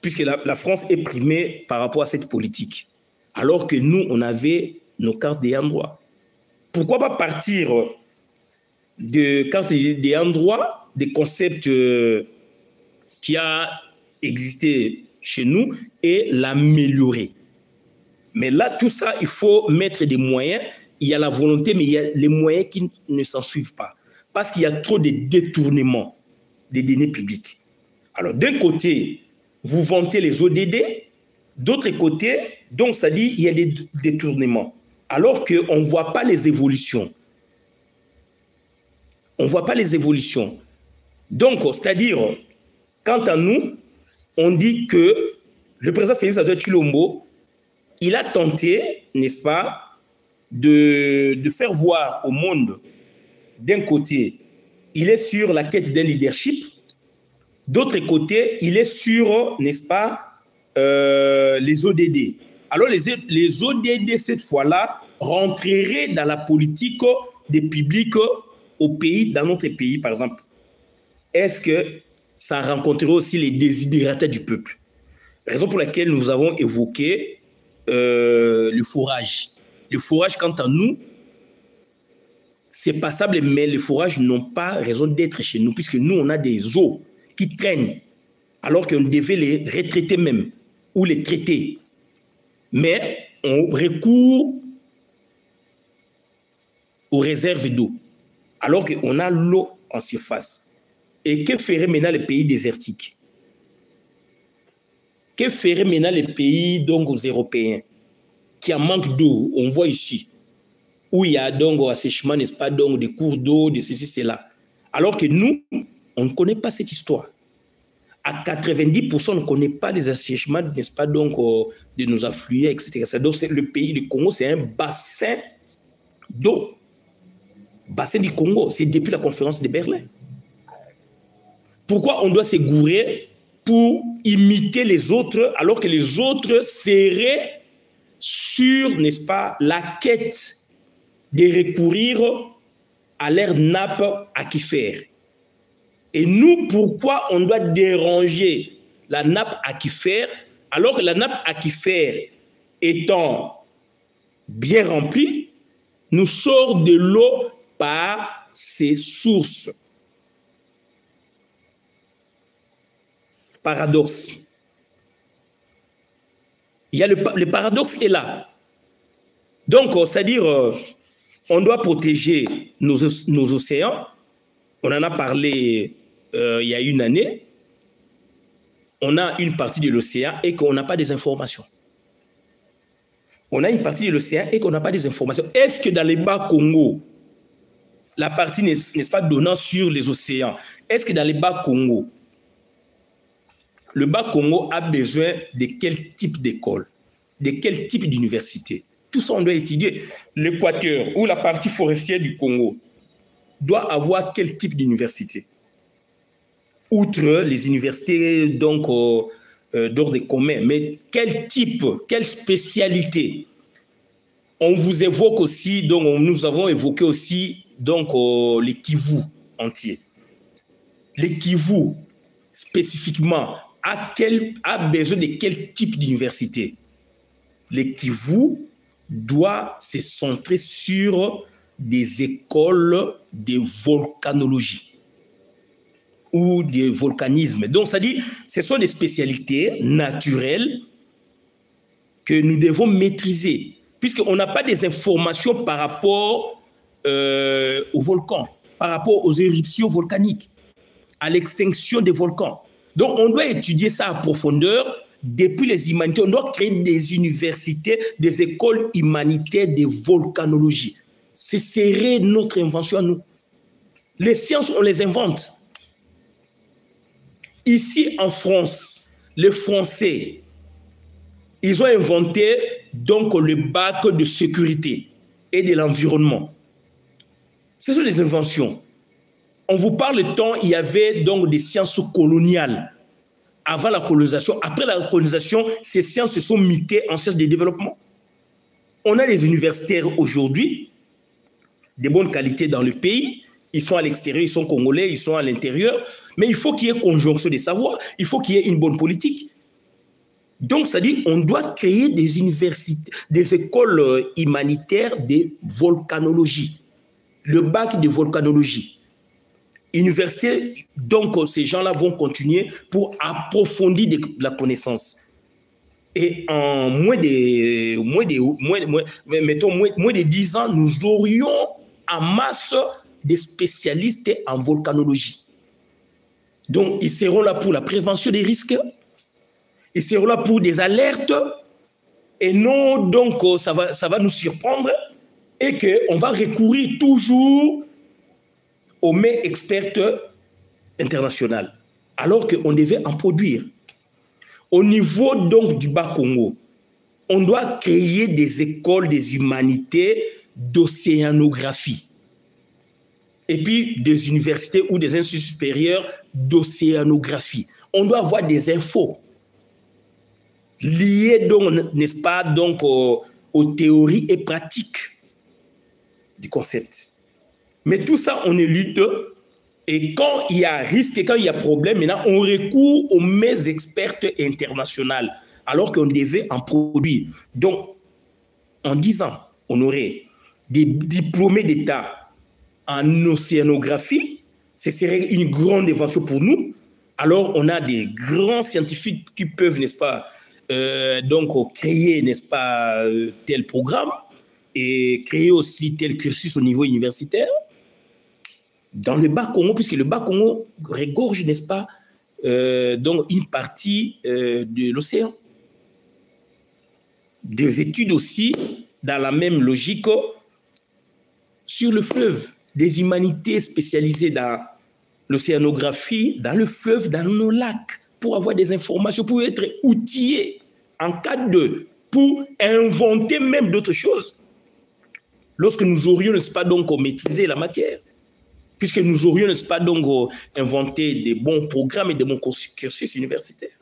Puisque la France est primée par rapport à cette politique. Alors que nous, on avait nos cartes des endroits. Pourquoi pas partir de cartes des endroits, des concepts qui a existé chez nous et l'améliorer? Mais là, tout ça, il faut mettre des moyens. Il y a la volonté, mais il y a les moyens qui ne s'en suivent pas. Parce qu'il y a trop de détournements des données publiques. Alors, d'un côté, vous vantez les ODD. D'autre côté, donc, ça dit, il y a des détournements. Alors qu'on ne voit pas les évolutions. On ne voit pas les évolutions. Donc, c'est-à-dire, quant à nous, on dit que le président Félix Antoine Tshilombo, il a tenté, n'est-ce pas, de faire voir au monde, d'un côté, il est sur la quête d'un leadership, d'autre côté, il est sur, n'est-ce pas, les ODD. Alors, les ODD, cette fois-là, rentreraient dans la politique des publics au pays, dans notre pays, par exemple. Est-ce que ça rencontrerait aussi les désidératas du peuple? Raison pour laquelle nous avons évoqué le fourrage. Le fourrage, quant à nous, c'est passable, mais les fourrages n'ont pas raison d'être chez nous, puisque nous, on a des eaux qui traînent, alors qu'on devait les retraiter même, ou les traiter. Mais on recourt aux réserves d'eau, alors qu'on a l'eau en surface. Et que ferait maintenant les pays désertiques? Que feraient maintenant les pays donc aux Européens qui en manquent d'eau? On voit ici, où il y a donc un assèchement, n'est-ce pas, donc des cours d'eau, de ceci, cela. Alors que nous, on ne connaît pas cette histoire. À 90%, on ne connaît pas les assèchements, n'est-ce pas, donc de nos affluents, etc. Donc, le pays du Congo, c'est un bassin d'eau. Bassin du Congo, c'est depuis la conférence de Berlin. Pourquoi on doit se gourer pour imiter les autres, alors que les autres seraient sur, n'est-ce pas, la quête de recourir à leur nappe aquifère? Et nous, pourquoi on doit déranger la nappe aquifère, alors que la nappe aquifère étant bien remplie, nous sort de l'eau par ses sources? Paradoxe. Il y a le paradoxe est là. Donc, c'est-à-dire, on doit protéger nos océans. On en a parlé il y a une année. On a une partie de l'océan et qu'on n'a pas des informations. On a une partie de l'océan et qu'on n'a pas des informations. Est-ce que dans les bas Congo, la partie n'est-ce pas donnant sur les océans, est-ce que dans les bas Congo, le bas Congo a besoin de quel type d'école, de quel type d'université? Tout ça, on doit étudier. L'Équateur ou la partie forestière du Congo doit avoir quel type d'université? Outre les universités donc d'ordre commun, mais quel type, quelle spécialité? On vous évoque aussi, donc nous avons évoqué aussi donc les Kivu entiers. Les Kivu spécifiquement a besoin de quel type d'université? Les Kivu doit se centrer sur des écoles de volcanologie. ou du volcanisme. Donc, c'est-à-dire, ce sont des spécialités naturelles que nous devons maîtriser, puisqu'on n'a pas des informations par rapport aux volcans, par rapport aux éruptions volcaniques, à l'extinction des volcans. Donc, on doit étudier ça en profondeur depuis les humanités. On doit créer des universités, des écoles humanitaires de volcanologie. Ce serait notre invention à nous. Les sciences, on les invente. Ici, en France, les Français, ils ont inventé donc le bac de sécurité et de l'environnement. Ce sont des inventions. On vous parle de temps, il y avait donc des sciences coloniales avant la colonisation. Après la colonisation, ces sciences se sont mutées en sciences de développement. On a des universitaires aujourd'hui, de bonne qualité dans le pays. Ils sont à l'extérieur, ils sont congolais, ils sont à l'intérieur. Mais il faut qu'il y ait conjonction des savoirs. Il faut qu'il y ait une bonne politique. Donc, c'est-à-dire qu'on doit créer des universités, des écoles humanitaires de volcanologie. Le bac de volcanologie. Université, donc ces gens-là vont continuer pour approfondir la connaissance. Et en moins de 10 ans, nous aurions en masse des spécialistes en volcanologie. Donc, ils seront là pour la prévention des risques, ils seront là pour des alertes, et non, donc, ça va nous surprendre, et qu'on va recourir toujours aux mains expertes internationales, alors qu'on devait en produire. Au niveau donc du Bas-Congo, on doit créer des écoles des humanités d'océanographie. Et puis des universités ou des instituts supérieurs d'océanographie. On doit avoir des infos liées, donc, n'est-ce pas, donc, aux théories et pratiques du concept. Mais tout ça, on élude. Et quand il y a risque, et quand il y a problème, maintenant, on recourt aux mains expertes internationales, alors qu'on devait en produire. Donc, en 10 ans, on aurait des diplômés d'État en océanographie. Ce serait une grande invention pour nous. Alors, on a des grands scientifiques qui peuvent, n'est-ce pas, donc créer, n'est-ce pas, tel programme et créer aussi tel cursus au niveau universitaire. Dans le Bas-Congo, puisque le Bas-Congo regorge, n'est-ce pas, donc une partie de l'océan. Des études aussi, dans la même logique, sur le fleuve. Des humanités spécialisées dans l'océanographie, dans le fleuve, dans nos lacs, pour avoir des informations, pour être outillés en cas de, pour inventer même d'autres choses. Lorsque nous aurions, n'est-ce pas, donc maîtrisé la matière. Puisque nous aurions, n'est-ce pas, donc inventé des bons programmes et des bons cursus universitaires.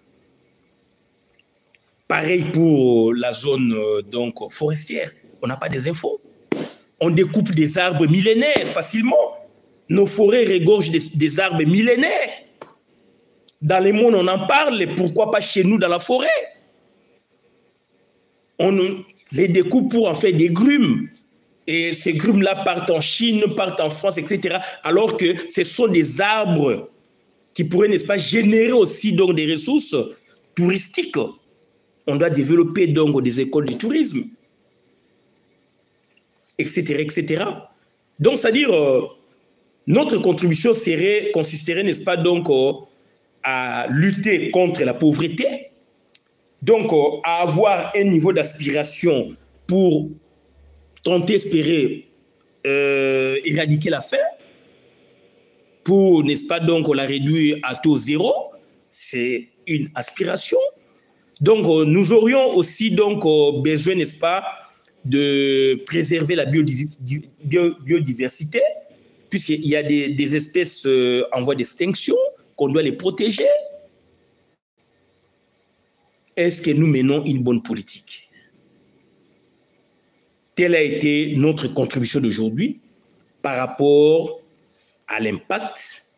Pareil pour la zone donc forestière, on n'a pas des infos. On découpe des arbres millénaires facilement. Nos forêts regorgent des arbres millénaires. Dans le monde, on en parle, pourquoi pas chez nous dans la forêt? On les découpe pour en faire des grumes. Et ces grumes-là partent en Chine, partent en France, etc. Alors que ce sont des arbres qui pourraient, n'est-ce pas, générer aussi donc, des ressources touristiques. On doit développer donc des écoles de tourisme, etc., etc. Donc, c'est-à-dire, notre contribution consisterait, n'est-ce pas, donc, à lutter contre la pauvreté, donc à avoir un niveau d'aspiration pour tenter, espérer éradiquer la faim, pour, n'est-ce pas, donc, la réduire à taux zéro. C'est une aspiration. Donc, nous aurions aussi donc, besoin, n'est-ce pas, de préserver la biodiversité, puisqu'il y a des espèces en voie d'extinction, qu'on doit les protéger. Est-ce que nous menons une bonne politique? Telle a été notre contribution d'aujourd'hui par rapport à l'impact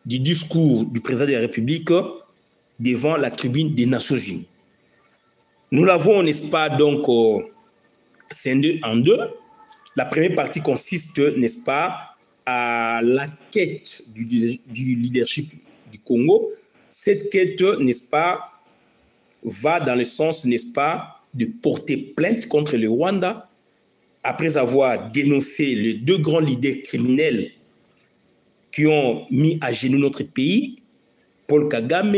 du discours du président de la République devant la tribune des Nations Unies. Nous l'avons, n'est-ce pas, donc, scindé en deux. La première partie consiste, n'est-ce pas, à la quête du leadership du Congo, cette quête, n'est-ce pas, va dans le sens, n'est-ce pas, de porter plainte contre le Rwanda, après avoir dénoncé les deux grands leaders criminels qui ont mis à genoux notre pays, Paul Kagame,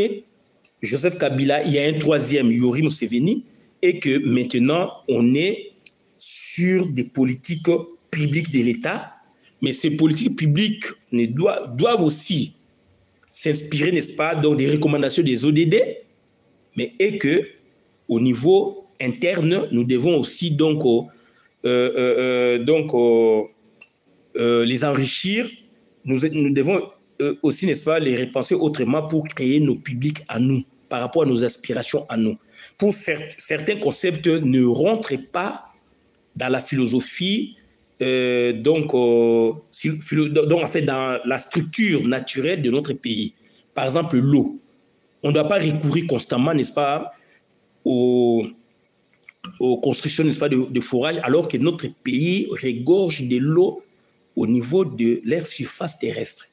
Joseph Kabila, il y a un troisième, Yoweri Museveni, et que maintenant, on est sur des politiques publiques de l'État, mais ces politiques publiques doivent aussi s'inspirer, n'est-ce pas, donc des recommandations des ODD, mais et que au niveau interne, nous devons aussi donc les enrichir. Nous devons aussi, n'est-ce pas, les repenser autrement pour créer nos publics à nous, par rapport à nos aspirations à nous. Pour certains concepts ne rentrent pas dans la philosophie, donc en fait, dans la structure naturelle de notre pays. Par exemple, l'eau. On ne doit pas recourir constamment, n'est-ce pas, aux constructions, n'est-ce pas, de forages, alors que notre pays regorge de l'eau au niveau de leur surface terrestre.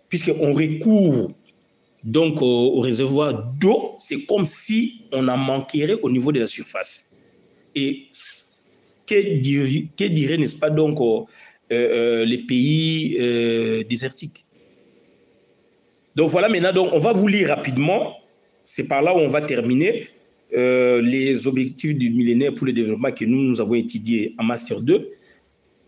Puisqu'on recourt donc au réservoir d'eau, c'est comme si on en manquerait au niveau de la surface. Et que dirait, n'est-ce pas, donc les pays désertiques. Donc voilà, maintenant, donc, on va vous lire rapidement, c'est par là où on va terminer, les objectifs du millénaire pour le développement que nous avons étudiés en Master 2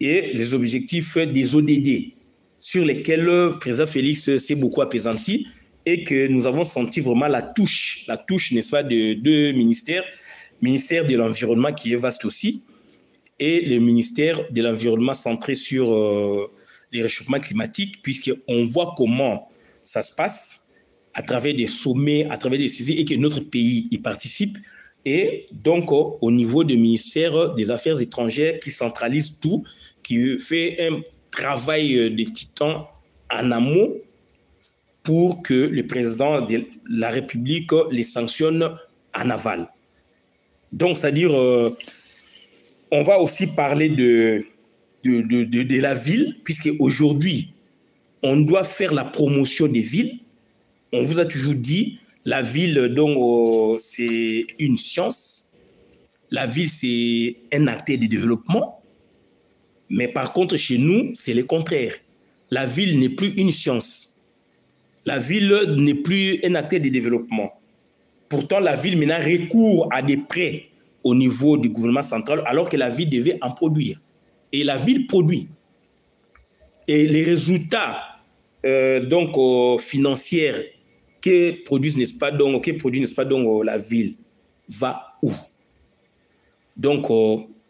et les objectifs des ODD sur lesquels le président Félix s'est beaucoup appesanti et que nous avons senti vraiment la touche, n'est-ce pas, de deux ministères, ministère de l'Environnement qui est vaste aussi, et le ministère de l'Environnement centré sur les réchauffements climatiques, puisqu'on voit comment ça se passe à travers des sommets, à travers des saisies, et que notre pays y participe. Et donc, au niveau du ministère des Affaires étrangères qui centralise tout, qui fait un travail de titan en amont pour que le président de la République les sanctionne en aval. Donc, c'est-à-dire, on va aussi parler de la ville, puisque aujourd'hui, on doit faire la promotion des villes. On vous a toujours dit, la ville, donc, c'est une science. La ville, c'est un acteur de développement. Mais par contre, chez nous, c'est le contraire. La ville n'est plus une science. La ville n'est plus un acteur de développement. Pourtant, la ville maintenant recourt à des prêts au niveau du gouvernement central, alors que la ville devait en produire. Et la ville produit. Et les résultats financiers que produit, n'est-ce pas, donc, la ville va où? Donc,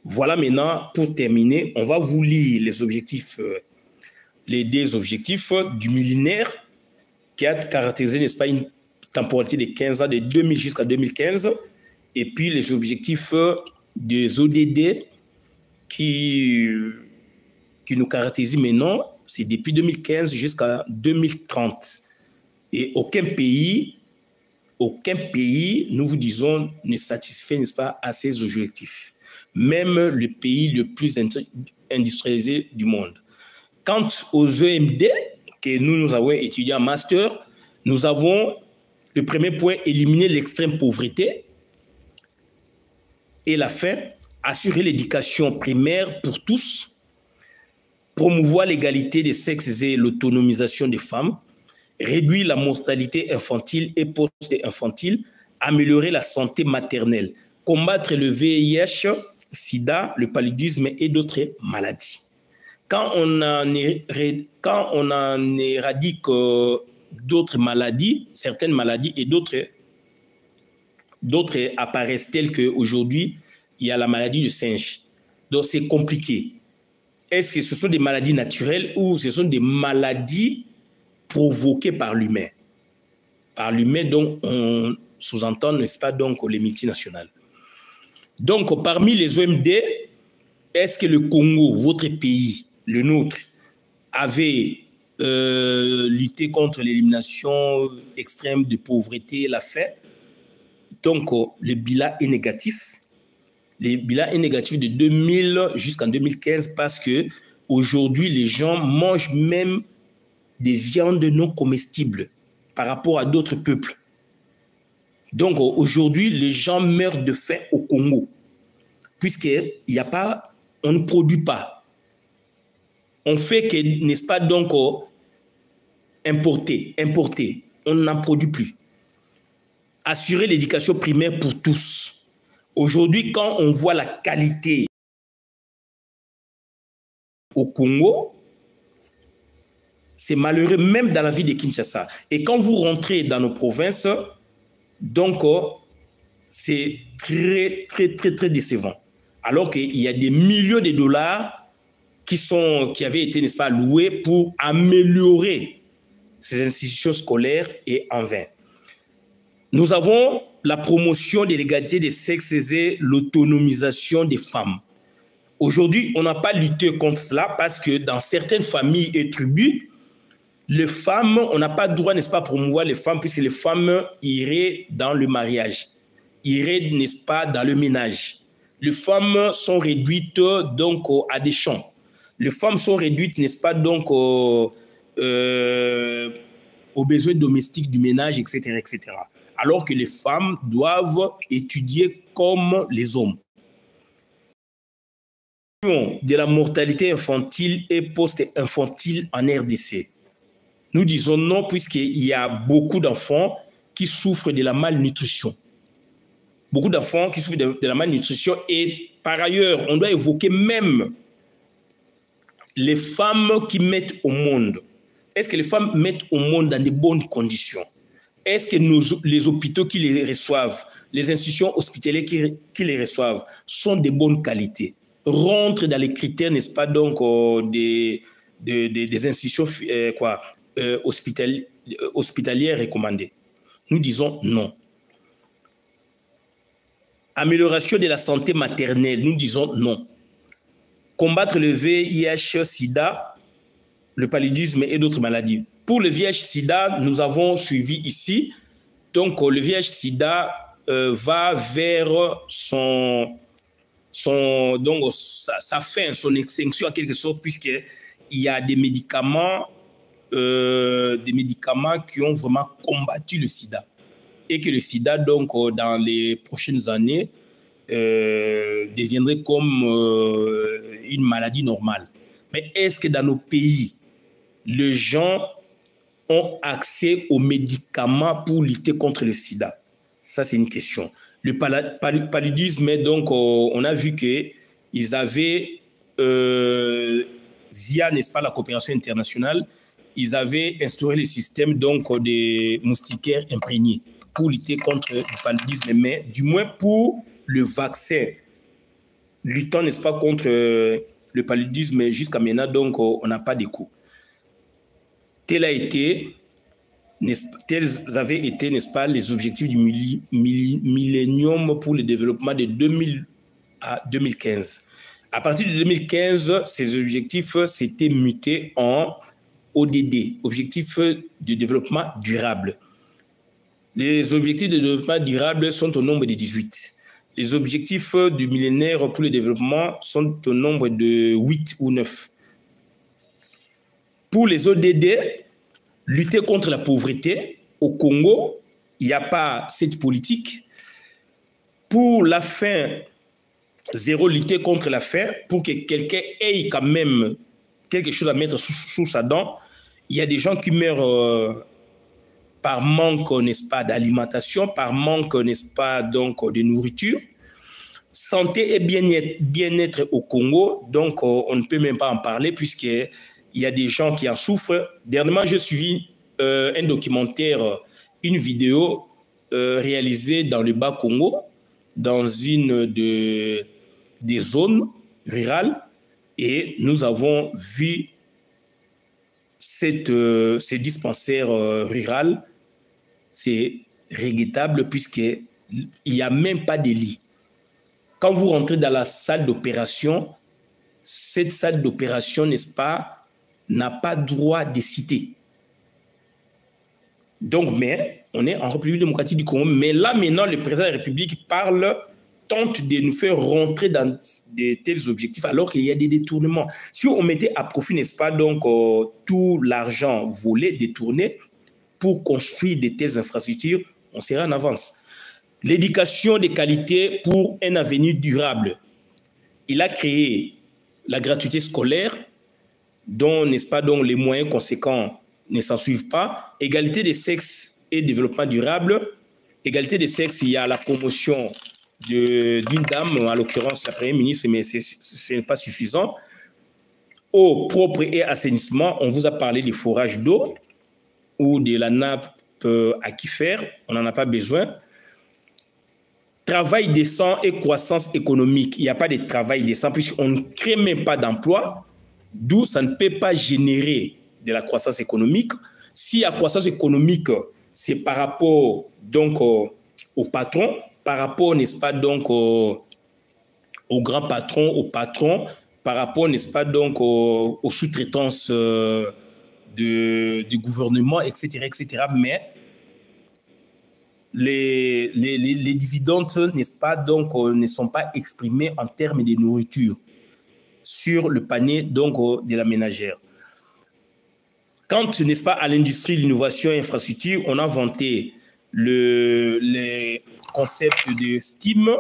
voilà maintenant, pour terminer, on va vous lire les objectifs, les deux objectifs du millénaire qui a caractérisé, n'est-ce pas, une temporalité de 15 ans, de 2000 jusqu'à 2015, et puis les objectifs des ODD qui nous caractérisent maintenant, c'est depuis 2015 jusqu'à 2030. Et aucun pays, nous vous disons, ne satisfait, n'est-ce pas, à ces objectifs. Même le pays le plus industrialisé du monde. Quant aux EMD, que nous avons étudié en master, nous avons le premier point, éliminer l'extrême pauvreté. Et la fin, assurer l'éducation primaire pour tous, promouvoir l'égalité des sexes et l'autonomisation des femmes, réduire la mortalité infantile et post-infantile, améliorer la santé maternelle, combattre le VIH, SIDA, le paludisme et d'autres maladies. Quand on en éradique d'autres maladies, certaines maladies et d'autres apparaissent telles qu'aujourd'hui, il y a la maladie du singe. Donc, c'est compliqué. Est-ce que ce sont des maladies naturelles ou ce sont des maladies provoquées par l'humain? Par l'humain, donc, on sous-entend, n'est-ce pas, donc, les multinationales. Donc, parmi les OMD, est-ce que le Congo, votre pays, le nôtre, avait lutté contre l'élimination extrême de pauvreté et la faim? Donc, le bilan est négatif. Le bilan est négatif de 2000 jusqu'en 2015 parce que aujourd'hui, les gens mangent même des viandes non comestibles par rapport à d'autres peuples. Donc aujourd'hui, les gens meurent de faim au Congo, puisqu'il n'y a pas, on ne produit pas. On fait que, n'est-ce pas, donc importer. On n'en produit plus. Assurer l'éducation primaire pour tous. Aujourd'hui, quand on voit la qualité au Congo, c'est malheureux, même dans la ville de Kinshasa. Et quand vous rentrez dans nos provinces, donc, c'est très, très, très, très décevant. Alors qu'il y a des millions de dollars qui avaient été, n'est-ce pas, loués pour améliorer ces institutions scolaires et en vain. Nous avons la promotion de l'égalité des sexes et l'autonomisation des femmes. Aujourd'hui, on n'a pas lutté contre cela parce que dans certaines familles et tribus, les femmes, on n'a pas le droit, n'est-ce pas, promouvoir les femmes, puisque les femmes iraient dans le mariage, iraient, n'est-ce pas, dans le ménage. Les femmes sont réduites donc à des champs. Les femmes sont réduites, n'est-ce pas, donc aux besoins domestiques du ménage, etc., etc. Alors que les femmes doivent étudier comme les hommes. De la mortalité infantile et post-infantile en RDC. Nous disons non puisqu'il y a beaucoup d'enfants qui souffrent de la malnutrition. Beaucoup d'enfants qui souffrent de la malnutrition et par ailleurs, on doit évoquer même les femmes qui mettent au monde. Est-ce que les femmes mettent au monde dans de bonnes conditions? Est-ce que les hôpitaux qui les reçoivent, les institutions hospitalières qui les reçoivent sont de bonne qualité? Rentrent dans les critères, n'est-ce pas, donc des institutions hospitalières recommandées? Nous disons non. Amélioration de la santé maternelle, nous disons non. Combattre le VIH, SIDA, le paludisme et d'autres maladies. Pour le VIH-Sida, nous avons suivi ici. Donc, le VIH-Sida va vers sa fin, son extinction en quelque sorte, puisqu'il y a des médicaments qui ont vraiment combattu le sida. Et que le sida, donc, dans les prochaines années, deviendrait comme une maladie normale. Mais est-ce que dans nos pays, les gens ont accès aux médicaments pour lutter contre le sida? Ça, c'est une question. Le paludisme, donc, on a vu qu'ils avaient, via, n'est-ce pas, la coopération internationale, ils avaient instauré le système donc, des moustiquaires imprégnés pour lutter contre le paludisme, mais du moins pour le vaccin luttant, n'est-ce pas, contre le paludisme jusqu'à maintenant, donc on n'a pas de coût. Tels avaient été, n'est-ce pas, les objectifs du millénium pour le développement de 2000 à 2015. À partir de 2015, ces objectifs s'étaient mutés en ODD, objectifs de développement durable. Les objectifs de développement durable sont au nombre de 18. Les objectifs du millénaire pour le développement sont au nombre de 8 ou 9. Pour les ODD, lutter contre la pauvreté, au Congo, il n'y a pas cette politique. Pour la faim, zéro, lutter contre la faim, pour que quelqu'un ait quand même quelque chose à mettre sous sa dent, il y a des gens qui meurent par manque, n'est-ce pas, d'alimentation, par manque, n'est-ce pas, donc, de nourriture. Santé et bien-être au Congo, donc on ne peut même pas en parler puisqu'il y a des gens qui en souffrent. Dernièrement, j'ai suivi un documentaire, une vidéo réalisée dans le Bas-Congo, dans une des zones rurales, et nous avons vu ces dispensaires ruraux. C'est regrettable puisqu'il n'y a même pas de lit. Quand vous rentrez dans la salle d'opération, cette salle d'opération, n'est-ce pas, n'a pas droit de citer. Donc, mais on est en République démocratique du Congo. Mais là, maintenant, le président de la République parle tente de nous faire rentrer dans de tels objectifs alors qu'il y a des détournements. Si on mettait à profit, n'est-ce pas, donc tout l'argent volé, détourné pour construire de telles infrastructures, on serait en avance. L'éducation de qualité pour un avenir durable. Il a créé la gratuité scolaire dont, n'est-ce pas, dont les moyens conséquents ne s'en suivent pas. Égalité des sexes et développement durable. Égalité des sexes, il y a la promotion d'une dame, en l'occurrence la Première ministre, mais ce n'est pas suffisant. Eau propre et assainissement, on vous a parlé des forages d'eau ou de la nappe aquifère, on n'en a pas besoin. Travail décent et croissance économique, il n'y a pas de travail décent puisqu'on ne crée même pas d'emploi, d'où ça ne peut pas générer de la croissance économique. Si la croissance économique, c'est par rapport donc au patron, par rapport, n'est-ce pas, donc aux grands patrons, aux patrons, par rapport, n'est-ce pas, donc aux sous-traitances du gouvernement, etc., etc. Mais les dividendes, n'est-ce pas, donc ne sont pas exprimés en termes de nourriture sur le panier donc de la ménagère. Quant, n'est-ce pas, à l'industrie, l'innovation et l'infrastructure, on a inventé les concepts de STEAM,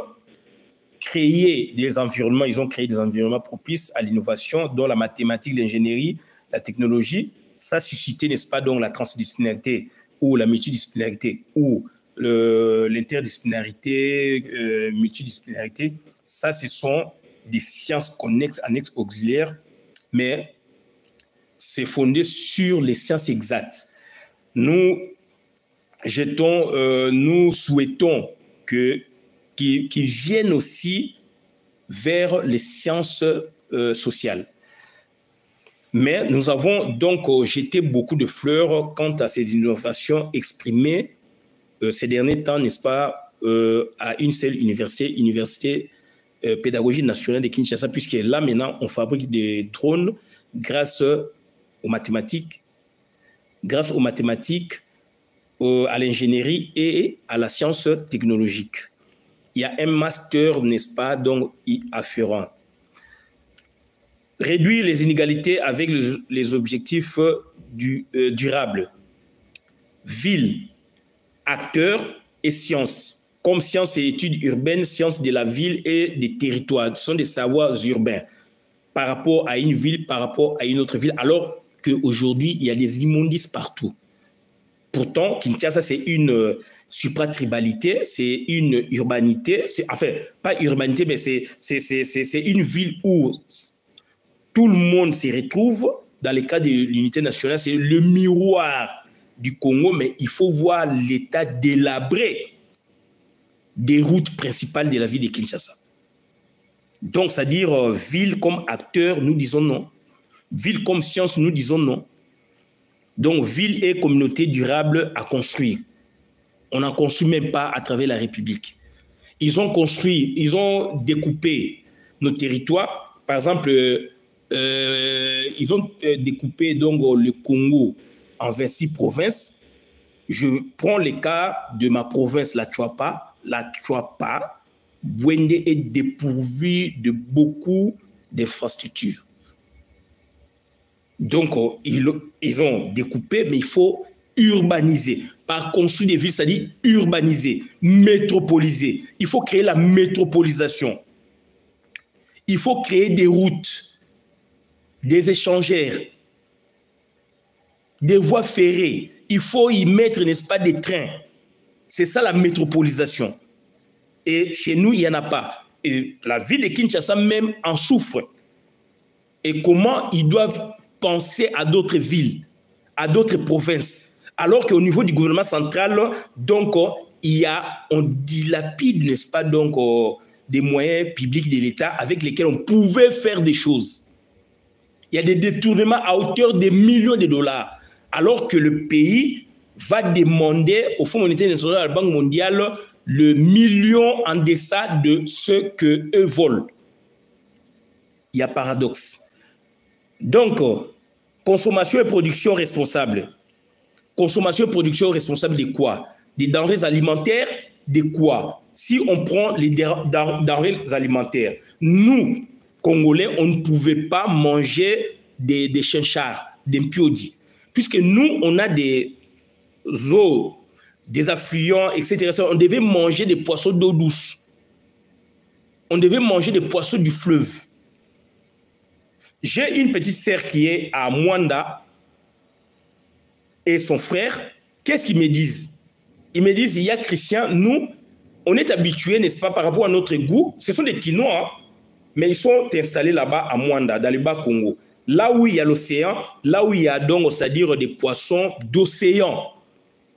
créer des environnements, ils ont créé des environnements propices à l'innovation, dont la mathématique, l'ingénierie, la technologie. Ça suscitait, n'est-ce pas, donc la transdisciplinarité ou la multidisciplinarité ou l'interdisciplinarité, multidisciplinarité. Ça, ce sont des sciences connexes, annexes, auxiliaires, mais c'est fondé sur les sciences exactes. Nous souhaitons qu'ils viennent aussi vers les sciences sociales. Mais nous avons donc jeté beaucoup de fleurs quant à ces innovations exprimées ces derniers temps, n'est-ce pas, à une seule université pédagogique nationale de Kinshasa, puisque là maintenant on fabrique des drones grâce aux mathématiques, à l'ingénierie et à la science technologique. Il y a un master, n'est-ce pas, donc afférent. Réduire les inégalités avec les objectifs durables. Ville, acteurs et sciences, comme sciences et études urbaines, sciences de la ville et des territoires. Ce sont des savoirs urbains par rapport à une ville, par rapport à une autre ville, alors qu'aujourd'hui, il y a des immondices partout. Pourtant, Kinshasa, c'est une supratribalité, c'est une urbanité, enfin, pas urbanité, mais c'est une ville où tout le monde se retrouve. Dans le cas de l'unité nationale, c'est le miroir du Congo, mais il faut voir l'état délabré des routes principales de la ville de Kinshasa. Donc, c'est-à-dire, ville comme acteur, nous disons non. Ville comme science, nous disons non. Donc, ville et communauté durable à construire. On n'en construit même pas à travers la République. Ils ont découpé nos territoires. Par exemple, ils ont découpé donc, le Congo en 26 provinces. Je prends le cas de ma province, la Chouapa. La Chouapa, Bwende est dépourvue de beaucoup d'infrastructures. Donc, ils ont découpé, mais il faut urbaniser. Par construire des villes, c'est-à-dire urbaniser, métropoliser. Il faut créer la métropolisation. Il faut créer des routes, des échangeurs, des voies ferrées. Il faut y mettre, n'est-ce pas, des trains. C'est ça la métropolisation. Et chez nous, il n'y en a pas. Et la ville de Kinshasa même en souffre. Et comment ils doivent penser à d'autres villes, à d'autres provinces, alors qu'au niveau du gouvernement central, donc, on dilapide, n'est-ce pas, donc, des moyens publics de l'État avec lesquels on pouvait faire des choses. Il y a des détournements à hauteur de millions de dollars, alors que le pays va demander au Fonds monétaire international, à la Banque mondiale, le million en deçà de ce qu'eux volent. Il y a paradoxe. Donc, consommation et production responsable. Consommation et production responsable de quoi? Des denrées alimentaires, de quoi? Si on prend les denrées alimentaires, nous, Congolais, on ne pouvait pas manger des chinchards, des mpiodi, puisque nous, on a des eaux, des affluents, etc. On devait manger des poissons d'eau douce. On devait manger des poissons du fleuve. J'ai une petite sœur qui est à Mwanda et son frère. Qu'est-ce qu'ils me disent? Ils me disent, il y a Christian, nous, on est habitués, n'est-ce pas, par rapport à notre goût. Ce sont des Quinois, hein, mais ils sont installés là-bas à Mwanda, dans le Bas-Congo. Là où il y a l'océan, là où il y a donc, c'est-à-dire des poissons d'océan.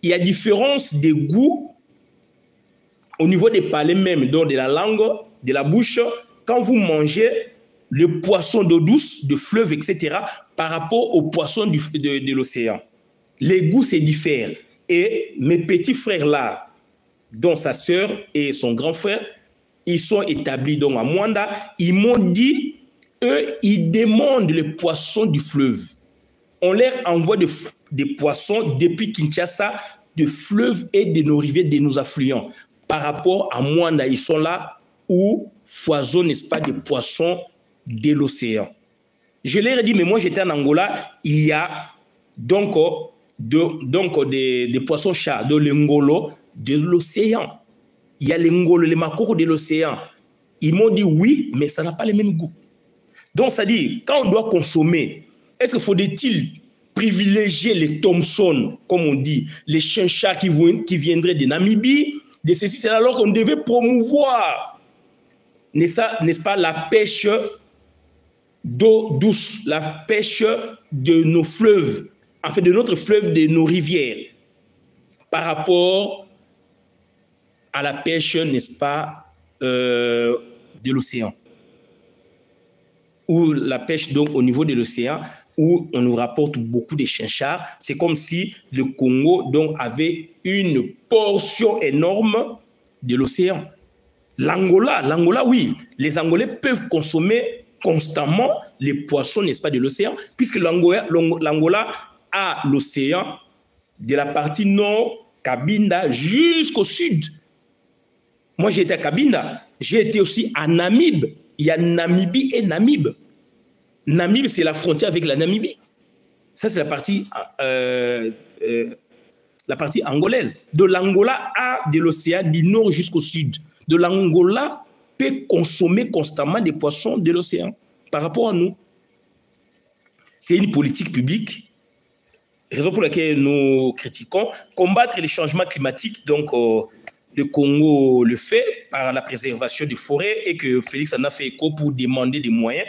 Il y a différence de goût au niveau des palais même, donc de la langue, de la bouche, quand vous mangez le poisson d'eau douce, de fleuve, etc., par rapport au poisson de l'océan. Les goûts se diffèrent. Et mes petits frères là, dont sa sœur et son grand frère, ils sont établis donc à Mwanda, ils m'ont dit, eux, ils demandent les poissons du fleuve. On leur envoie des poissons depuis Kinshasa, de fleuves et de nos rivières, de nos affluents. Par rapport à Mwanda, ils sont là où foisonnent, n'est-ce pas, des poissons de l'océan. Je leur ai dit, mais moi j'étais en Angola, il y a donc des poissons chats, de l'engolo, de l'océan. Il y a l'engolo, les makoko de l'océan. Ils m'ont dit oui, mais ça n'a pas le même goût. Donc ça dit, quand on doit consommer, est-ce qu'il faudrait-il privilégier les Thomson, comme on dit, les chinchards qui viendraient de Namibie, de ceci, c'est alors qu'on devait promouvoir, n'est-ce pas, la pêche d'eau douce, la pêche de nos fleuves, en fait de notre fleuve, de nos rivières, par rapport à la pêche, n'est-ce pas, de l'océan. Ou la pêche donc au niveau de l'océan, où on nous rapporte beaucoup de chinchards. C'est comme si le Congo donc avait une portion énorme de l'océan. L'Angola, oui, les Angolais peuvent consommer constamment les poissons, n'est-ce pas, de l'océan, puisque l'Angola a l'océan de la partie nord, Cabinda, jusqu'au sud. Moi, j'ai été à Cabinda, j'ai été aussi à Namib. Il y a Namibie et Namib. Namib, c'est la frontière avec la Namibie. Ça, c'est la partie angolaise. De l'Angola à de l'océan du nord jusqu'au sud. De l'Angola peut consommer constamment des poissons de l'océan par rapport à nous. C'est une politique publique, raison pour laquelle nous critiquons. Combattre les changements climatiques, donc le Congo le fait par la préservation des forêts et que Félix en a fait écho pour demander des moyens,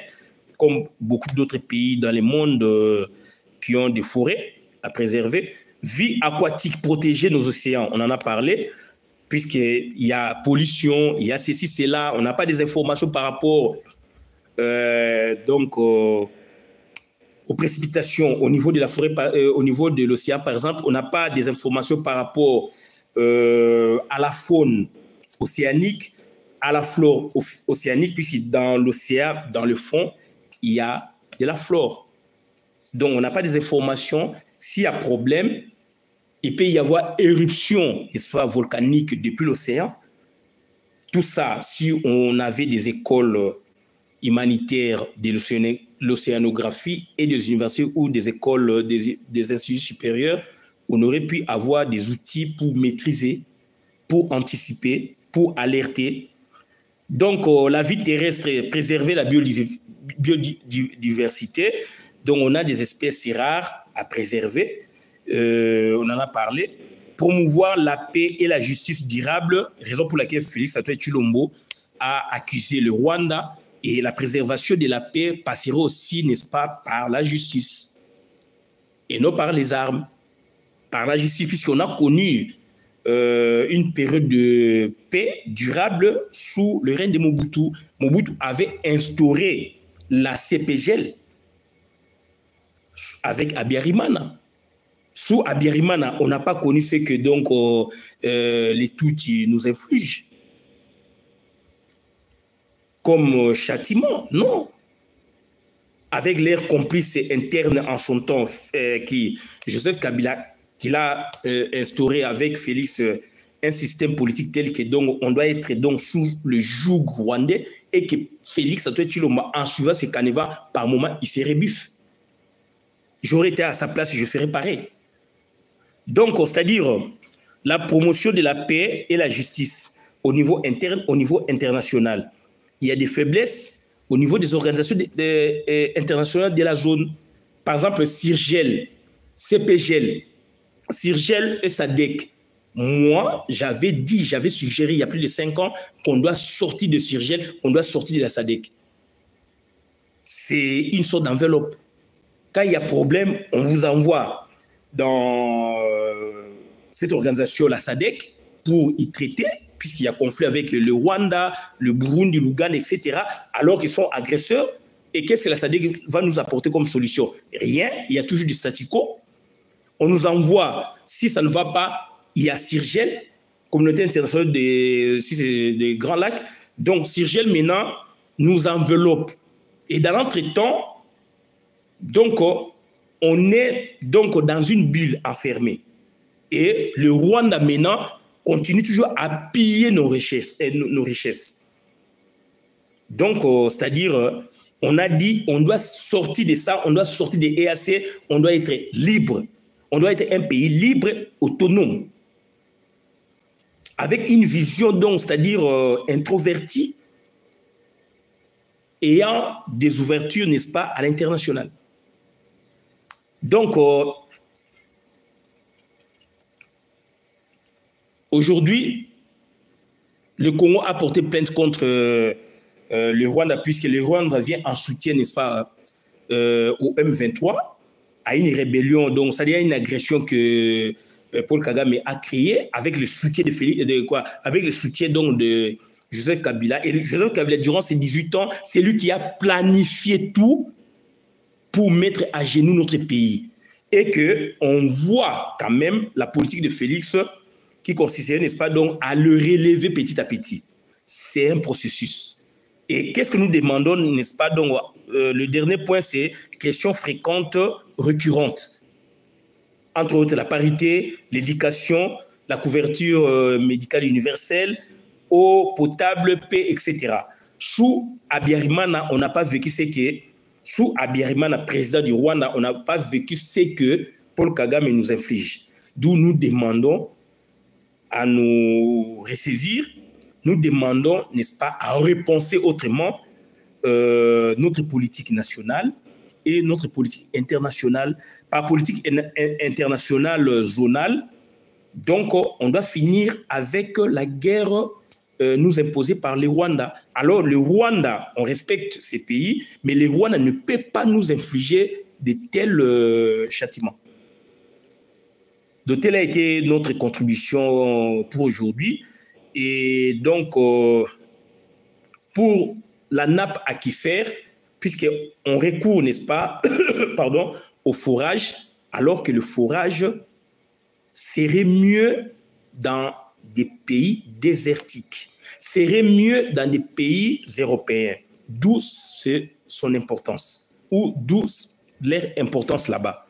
comme beaucoup d'autres pays dans le monde qui ont des forêts à préserver. Vie aquatique, protéger nos océans, on en a parlé, puisqu'il y a pollution, il y a ceci, cela, on n'a pas des informations par rapport aux précipitations au niveau de la forêt, au niveau de l'océan, par exemple, on n'a pas des informations par rapport à la faune océanique, à la flore océanique, puisque dans l'océan, dans le fond, il y a de la flore. Donc, on n'a pas des informations. S'il y a problème, il peut y avoir éruption, n'est-ce pas, volcanique depuis l'océan. Tout ça, si on avait des écoles humanitaires de l'océanographie et des universités ou des écoles, des instituts supérieurs, on aurait pu avoir des outils pour maîtriser, pour anticiper, pour alerter. Donc, la vie terrestre, préserver la biodiversité. Donc, on a des espèces rares à préserver. On en a parlé. Promouvoir la paix et la justice durable, raison pour laquelle Félix Antoine Tshilombo a accusé le Rwanda. Et la préservation de la paix passera aussi, n'est-ce pas, par la justice. Et non par les armes. Par la justice, puisqu'on a connu une période de paix durable sous le règne de Mobutu. Mobutu avait instauré la CPGL avec Abiyarimana. Sous Abiyarimana, on n'a pas connu ce que donc les Tutsis nous infligent comme châtiment, non. Avec l'air complice interne en son temps, Joseph Kabila, qu'il a instauré avec Félix un système politique tel que donc, on doit être donc sous le joug rwandais et que Félix Antoine Tshilombo, en suivant ses canevas, par moment, il se rébuffe. J'aurais été à sa place, je ferais pareil. Donc, c'est-à-dire la promotion de la paix et la justice au niveau interne, au niveau international. Il y a des faiblesses au niveau des organisations internationales de la zone. Par exemple, CIRGEL, CPGL, CIRGEL et SADC. Moi, j'avais dit, j'avais suggéré il y a plus de 5 ans qu'on doit sortir de CIRGEL, on doit sortir de la SADC. C'est une sorte d'enveloppe. Quand il y a problème, on vous envoie dans cette organisation, la SADC, pour y traiter, puisqu'il y a conflit avec le Rwanda, le Burundi, l'Ouganda, etc., alors qu'ils sont agresseurs. Et qu'est-ce que la SADC va nous apporter comme solution? Rien, il y a toujours du statu quo. On nous envoie, si ça ne va pas, il y a CIRGEL, Communauté internationale des Grands Lacs. Donc CIRGEL maintenant nous enveloppe. Et dans l'entretemps, donc on est donc dans une bulle enfermée. Et le Rwanda maintenant continue toujours à piller nos richesses. Donc, c'est-à-dire, on a dit, on doit sortir de ça, on doit sortir des EAC, on doit être libre. On doit être un pays libre, autonome, avec une vision, donc, c'est-à-dire introvertie, ayant des ouvertures, n'est-ce pas, à l'international. Donc, aujourd'hui, le Congo a porté plainte contre le Rwanda, puisque le Rwanda vient en soutien, n'est-ce pas, au M23, à une rébellion, donc c'est-à-dire une agression que Paul Kagame a créée avec le soutien avec le soutien donc de Joseph Kabila. Et Joseph Kabila, durant ses 18 ans, c'est lui qui a planifié tout pour mettre à genoux notre pays. Et qu'on voit quand même la politique de Félix qui consistait, n'est-ce pas, donc, à le relever petit à petit. C'est un processus. Et qu'est-ce que nous demandons, n'est-ce pas, donc, le dernier point, c'est questions fréquentes, récurrentes. Entre autres, la parité, l'éducation, la couverture médicale universelle, eau potable, paix, etc. Sous Abiyarimana, on n'a pas vécu ce que, sous Abiyarimana, président du Rwanda, on n'a pas vécu ce que Paul Kagame nous inflige. D'où nous demandons à nous ressaisir, nous demandons, n'est-ce pas, à repenser autrement notre politique nationale et notre politique internationale, par politique internationale zonale. Donc, on doit finir avec la guerre nous imposée par le Rwanda. Alors, le Rwanda, on respecte ces pays, mais le Rwanda ne peut pas nous infliger de tels châtiments. Donc, telle a été notre contribution pour aujourd'hui. Et donc, pour la nappe aquifère, puisqu'on recourt, n'est-ce pas, pardon, au forage, alors que le forage serait mieux dans des pays désertiques, serait mieux dans des pays européens, d'où son importance, ou d'où leur importance là-bas.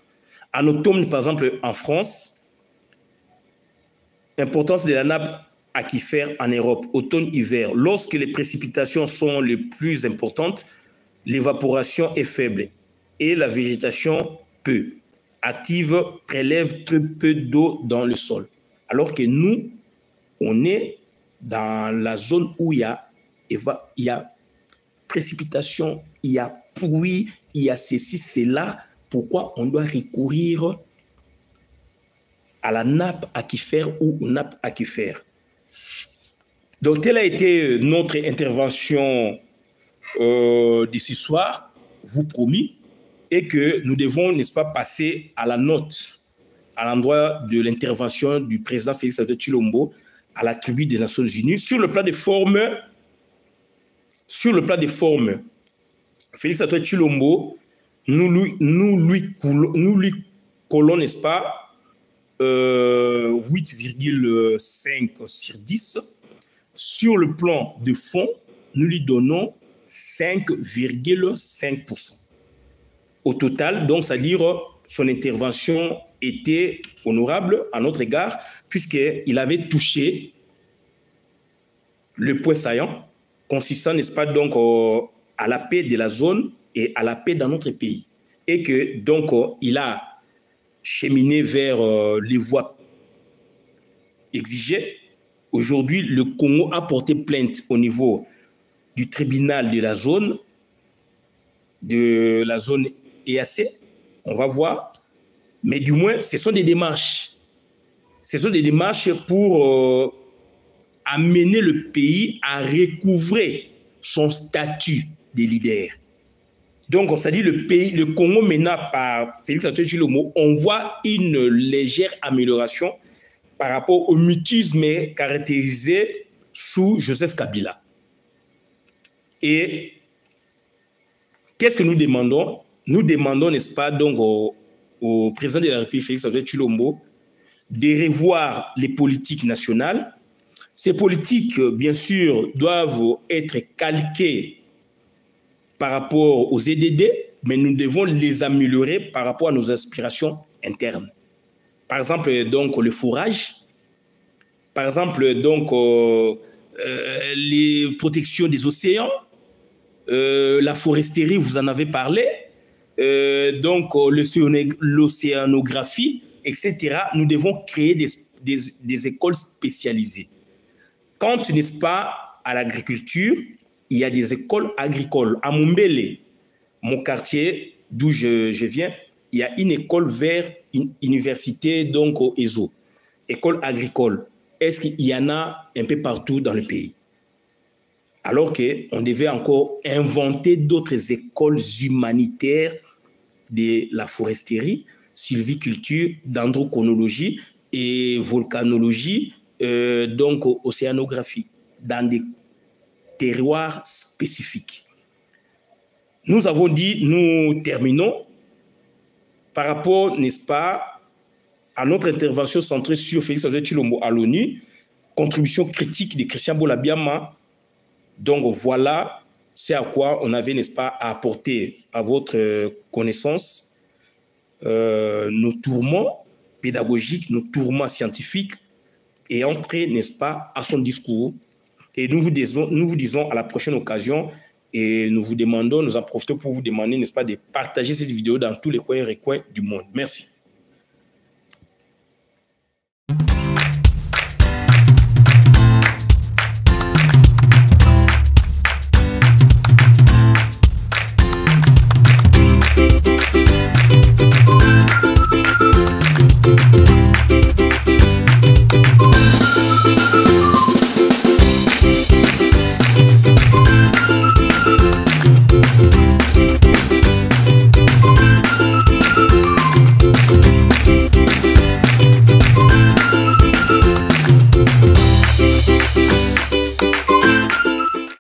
En automne, par exemple, en France, l'importance de la nappe aquifère en Europe, automne-hiver, lorsque les précipitations sont les plus importantes, l'évaporation est faible et la végétation peu active prélève très peu d'eau dans le sol. Alors que nous, on est dans la zone où il y a précipitation, il y a pluie, il y a ceci, cela. Pourquoi on doit recourir à la nappe aquifère ou aux nappes aquifères? Donc, telle a été notre intervention de ce soir, vous promis, et que nous devons, n'est-ce pas, passer à la note à l'endroit de l'intervention du président Félix Antoine Tshilombo à la tribune des Nations Unies. Sur le plan des formes, Félix Antoine Tshilombo, nous lui collons, n'est-ce pas, 8,5 sur 10. Sur le plan de fond, nous lui donnons 5,5%. Au total, donc, c'est-à-dire son intervention été honorable à notre égard, puisqu'il avait touché le point saillant, consistant, n'est-ce pas, donc, à la paix de la zone et à la paix dans notre pays. Et que, donc, il a cheminé vers les voies exigées. Aujourd'hui, le Congo a porté plainte au niveau du tribunal de la zone EAC. On va voir. Mais du moins, ce sont des démarches. Ce sont des démarches pour amener le pays à recouvrer son statut de leader. Donc, on s'est dit, le Congo mené par Félix Antoine Tshilombo, on voit une légère amélioration par rapport au mutisme caractérisé sous Joseph Kabila. Et qu'est-ce que nous demandons? Nous demandons, n'est-ce pas, donc au président de la République, Félix Antoine Tshilombo, de revoir les politiques nationales. Ces politiques, bien sûr, doivent être calquées par rapport aux EDD, mais nous devons les améliorer par rapport à nos aspirations internes. Par exemple, donc, le fourrage, par exemple, donc, les protections des océans, la foresterie, vous en avez parlé, donc l'océanographie, etc. Nous devons créer des écoles spécialisées. Quant, n'est-ce pas, à l'agriculture, il y a des écoles agricoles. À Mumbele, mon quartier d'où je viens, il y a une école vers une université, donc au ESO, école agricole. Est-ce qu'il y en a un peu partout dans le pays? Alors qu'on devait encore inventer d'autres écoles humanitaires de la foresterie, sylviculture, dendrochronologie et volcanologie, donc océanographie, dans des terroirs spécifiques. Nous avons dit, nous terminons par rapport, n'est-ce pas, à notre intervention centrée sur Félix Antoine Tshilombo à l'ONU, contribution critique de Christian Bolabiama. Donc voilà, c'est à quoi on avait, n'est-ce pas, à apporter à votre connaissance nos tourments pédagogiques, nos tourments scientifiques et entrer, n'est-ce pas, à son discours. Et nous vous disons à la prochaine occasion et nous en profitons pour vous demander, n'est-ce pas, de partager cette vidéo dans tous les coins et recoins du monde. Merci.